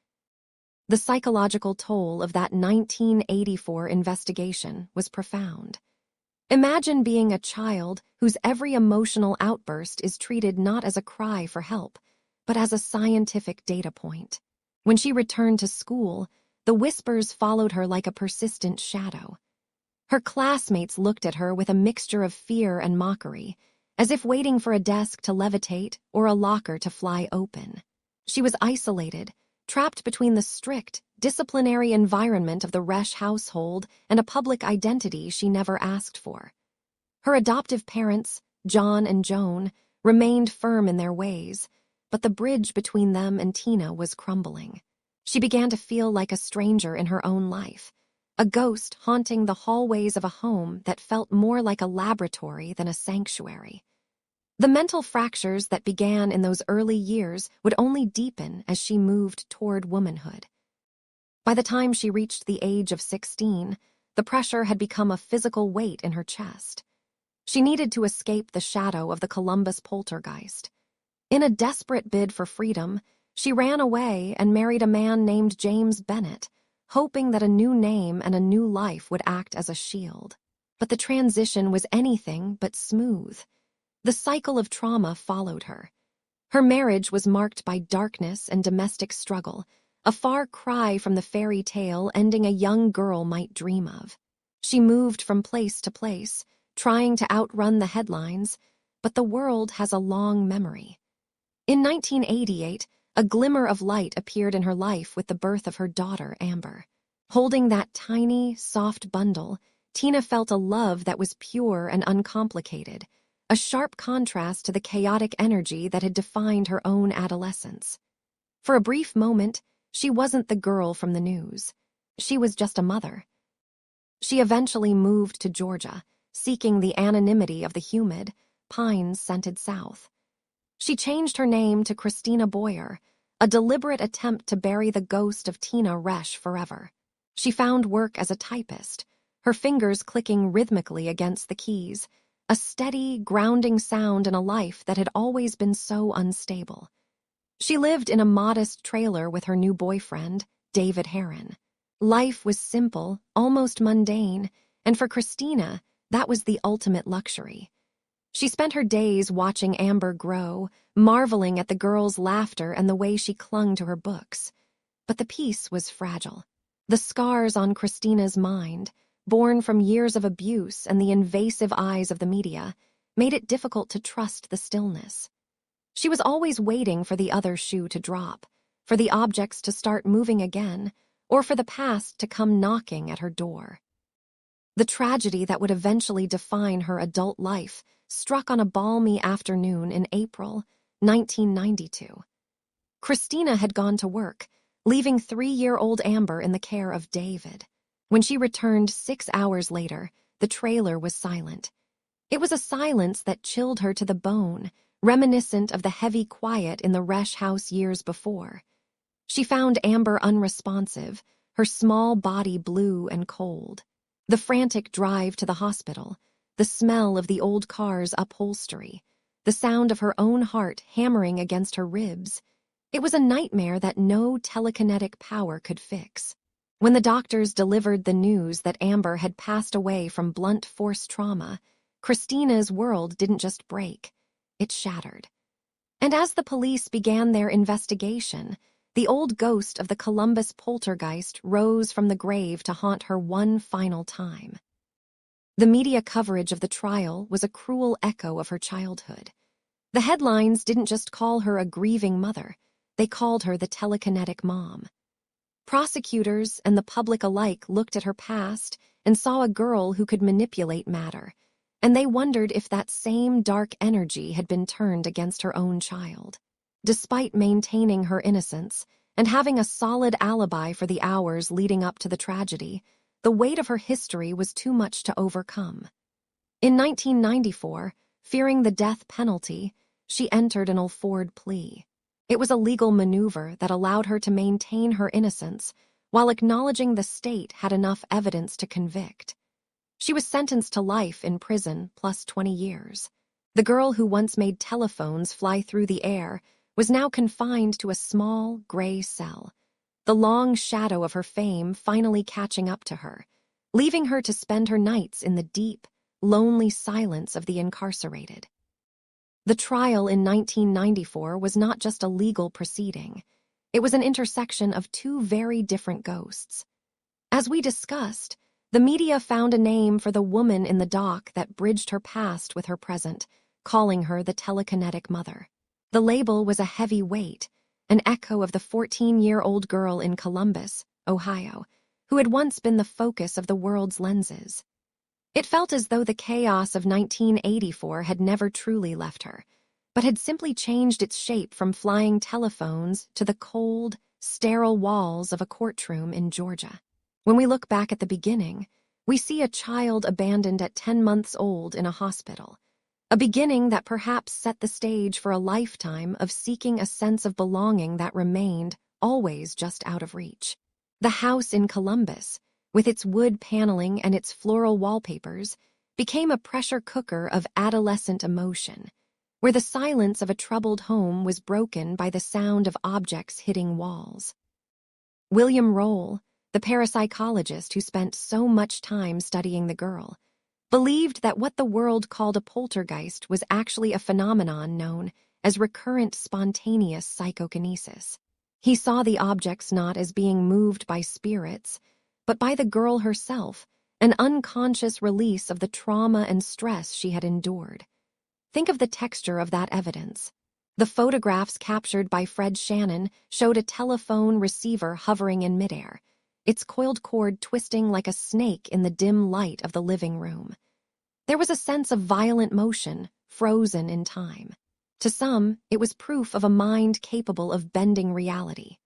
The psychological toll of that 1984 investigation was profound. Imagine being a child whose every emotional outburst is treated not as a cry for help, but as a scientific data point. When she returned to school, the whispers followed her like a persistent shadow. Her classmates looked at her with a mixture of fear and mockery, as if waiting for a desk to levitate or a locker to fly open. She was isolated, trapped between the strict, disciplinary environment of the Resch household and a public identity she never asked for. Her adoptive parents, John and Joan, remained firm in their ways, but the bridge between them and Tina was crumbling. She began to feel like a stranger in her own life, a ghost haunting the hallways of a home that felt more like a laboratory than a sanctuary. The mental fractures that began in those early years would only deepen as she moved toward womanhood. By the time she reached the age of 16, the pressure had become a physical weight in her chest. She needed to escape the shadow of the Columbus poltergeist. In a desperate bid for freedom, she ran away and married a man named James Bennett, hoping that a new name and a new life would act as a shield. But the transition was anything but smooth. The cycle of trauma followed her. Her marriage was marked by darkness and domestic struggle, a far cry from the fairy tale ending a young girl might dream of. She moved from place to place, trying to outrun the headlines, but the world has a long memory. In 1988, a glimmer of light appeared in her life with the birth of her daughter, Amber. Holding that tiny, soft bundle, Tina felt a love that was pure and uncomplicated, a sharp contrast to the chaotic energy that had defined her own adolescence. For a brief moment, she wasn't the girl from the news. She was just a mother. She eventually moved to Georgia, seeking the anonymity of the humid, pines-scented South. She changed her name to Christina Boyer, a deliberate attempt to bury the ghost of Tina Resch forever. She found work as a typist, her fingers clicking rhythmically against the keys, a steady, grounding sound in a life that had always been so unstable. She lived in a modest trailer with her new boyfriend, David Heron. Life was simple, almost mundane, and for Christina, that was the ultimate luxury. She spent her days watching Amber grow, marveling at the girl's laughter and the way she clung to her books. But the peace was fragile. The scars on Christina's mind, born from years of abuse and the invasive eyes of the media, made it difficult to trust the stillness. She was always waiting for the other shoe to drop, for the objects to start moving again, or for the past to come knocking at her door. The tragedy that would eventually define her adult life struck on a balmy afternoon in April 1992. Christina had gone to work, leaving 3-year-old Amber in the care of David. When she returned 6 hours later, the trailer was silent. It was a silence that chilled her to the bone, reminiscent of the heavy quiet in the Resch house years before. She found Amber unresponsive, her small body blue and cold. The frantic drive to the hospital, the smell of the old car's upholstery, the sound of her own heart hammering against her ribs. It was a nightmare that no telekinetic power could fix. When the doctors delivered the news that Amber had passed away from blunt force trauma, Christina's world didn't just break, it shattered. And as the police began their investigation, the old ghost of the Columbus Poltergeist rose from the grave to haunt her one final time. The media coverage of the trial was a cruel echo of her childhood. The headlines didn't just call her a grieving mother, they called her the telekinetic mom. Prosecutors and the public alike looked at her past and saw a girl who could manipulate matter, and they wondered if that same dark energy had been turned against her own child. Despite maintaining her innocence and having a solid alibi for the hours leading up to the tragedy, the weight of her history was too much to overcome. In 1994, fearing the death penalty, she entered an Alford plea. It was a legal maneuver that allowed her to maintain her innocence while acknowledging the state had enough evidence to convict. She was sentenced to life in prison plus 20 years. The girl who once made telephones fly through the air was now confined to a small, gray cell, the long shadow of her fame finally catching up to her, leaving her to spend her nights in the deep, lonely silence of the incarcerated. The trial in 1994 was not just a legal proceeding. It was an intersection of two very different ghosts. As we discussed, the media found a name for the woman in the dock that bridged her past with her present, calling her the telekinetic mother. The label was a heavy weight, an echo of the 14-year-old girl in Columbus, Ohio, who had once been the focus of the world's lenses. It felt as though the chaos of 1984 had never truly left her, but had simply changed its shape from flying telephones to the cold, sterile walls of a courtroom in Georgia. When we look back at the beginning, we see a child abandoned at 10 months old in a hospital, a beginning that perhaps set the stage for a lifetime of seeking a sense of belonging that remained always just out of reach. The house in Columbus, with its wood paneling and its floral wallpapers, became a pressure cooker of adolescent emotion. where the silence of a troubled home was broken by the sound of objects hitting walls. William Roll, the parapsychologist who spent so much time studying the girl, believed that what the world called a poltergeist was actually a phenomenon known as recurrent spontaneous psychokinesis. He saw the objects not as being moved by spirits, but by the girl herself, an unconscious release of the trauma and stress she had endured. Think of the texture of that evidence. The photographs captured by Fred Shannon showed a telephone receiver hovering in midair, its coiled cord twisting like a snake in the dim light of the living room. There was a sense of violent motion, frozen in time. To some, it was proof of a mind capable of bending reality.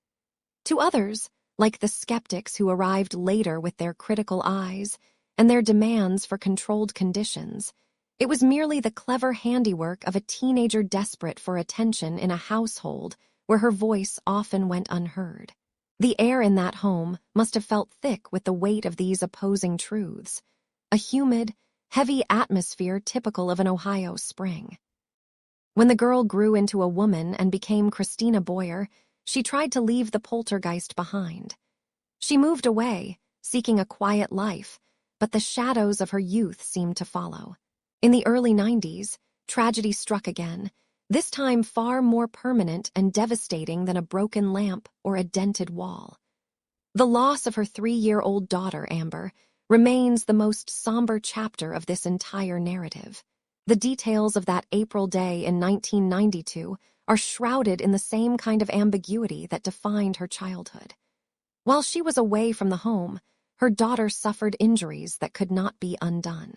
To others, like the skeptics who arrived later with their critical eyes and their demands for controlled conditions, it was merely the clever handiwork of a teenager desperate for attention in a household where her voice often went unheard. The air in that home must have felt thick with the weight of these opposing truths, a humid, heavy atmosphere typical of an Ohio spring. When the girl grew into a woman and became Christina Boyer, she tried to leave the poltergeist behind. She moved away, seeking a quiet life, but the shadows of her youth seemed to follow. In the early 90s, tragedy struck again, this time far more permanent and devastating than a broken lamp or a dented wall. The loss of her 3-year-old daughter, Amber, remains the most somber chapter of this entire narrative. The details of that April day in 1992 are shrouded in the same kind of ambiguity that defined her childhood. While she was away from the home, her daughter suffered injuries that could not be undone.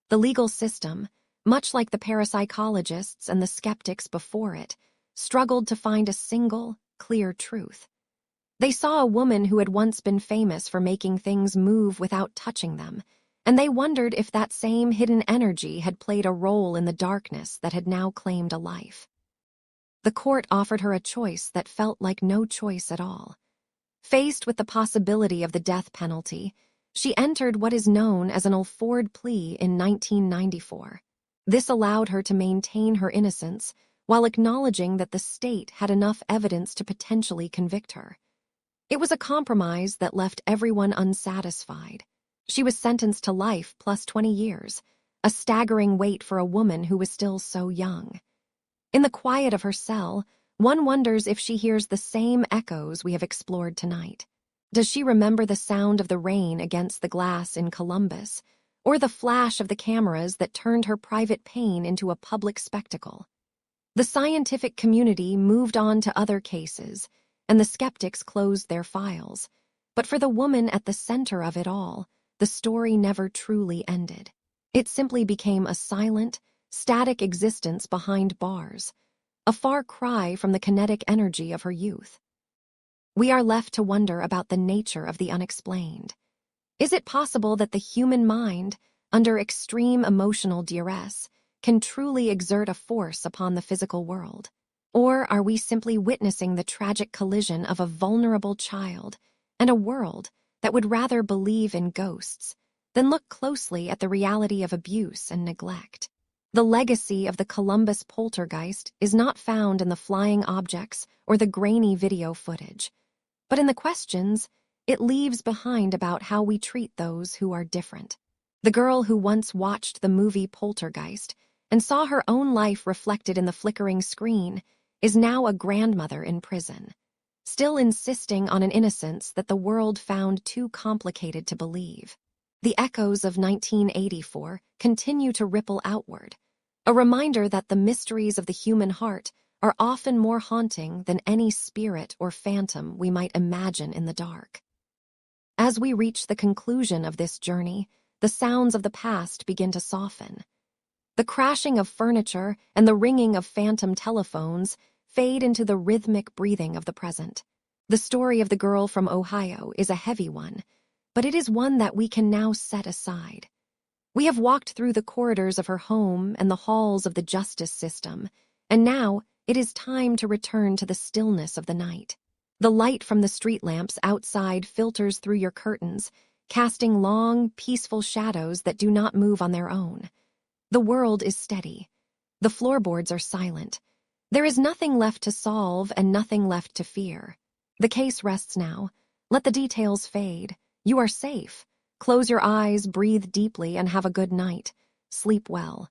The legal system, much like the parapsychologists and the skeptics before it, struggled to find a single, clear truth. They saw a woman who had once been famous for making things move without touching them, and they wondered if that same hidden energy had played a role in the darkness that had now claimed a life. The court offered her a choice that felt like no choice at all. Faced with the possibility of the death penalty, she entered what is known as an Alford plea in 1994. This allowed her to maintain her innocence while acknowledging that the state had enough evidence to potentially convict her. It was a compromise that left everyone unsatisfied. She was sentenced to life plus 20 years, a staggering weight for a woman who was still so young. In the quiet of her cell, one wonders if she hears the same echoes we have explored tonight. Does she remember the sound of the rain against the glass in Columbus, or the flash of the cameras that turned her private pain into a public spectacle? The scientific community moved on to other cases, and the skeptics closed their files. But for the woman at the center of it all, the story never truly ended. It simply became a silent, static existence behind bars, a far cry from the kinetic energy of her youth. We are left to wonder about the nature of the unexplained. Is it possible that the human mind, under extreme emotional duress, can truly exert a force upon the physical world? Or are we simply witnessing the tragic collision of a vulnerable child and a world that would rather believe in ghosts than look closely at the reality of abuse and neglect? The legacy of the Columbus poltergeist is not found in the flying objects or the grainy video footage, but in the questions it leaves behind about how we treat those who are different. The girl who once watched the movie Poltergeist and saw her own life reflected in the flickering screen is now a grandmother in prison, still insisting on an innocence that the world found too complicated to believe. The echoes of 1984 continue to ripple outward, a reminder that the mysteries of the human heart are often more haunting than any spirit or phantom we might imagine in the dark. As we reach the conclusion of this journey, the sounds of the past begin to soften. The crashing of furniture and the ringing of phantom telephones fade into the rhythmic breathing of the present. The story of the girl from Ohio is a heavy one, but it is one that we can now set aside. We have walked through the corridors of her home and the halls of the justice system, and now it is time to return to the stillness of the night. The light from the street lamps outside filters through your curtains, casting long, peaceful shadows that do not move on their own. The world is steady, The floorboards are silent. There is nothing left to solve and nothing left to fear. The case rests now. Let the details fade. You are safe. Close your eyes, breathe deeply, and have a good night. Sleep well.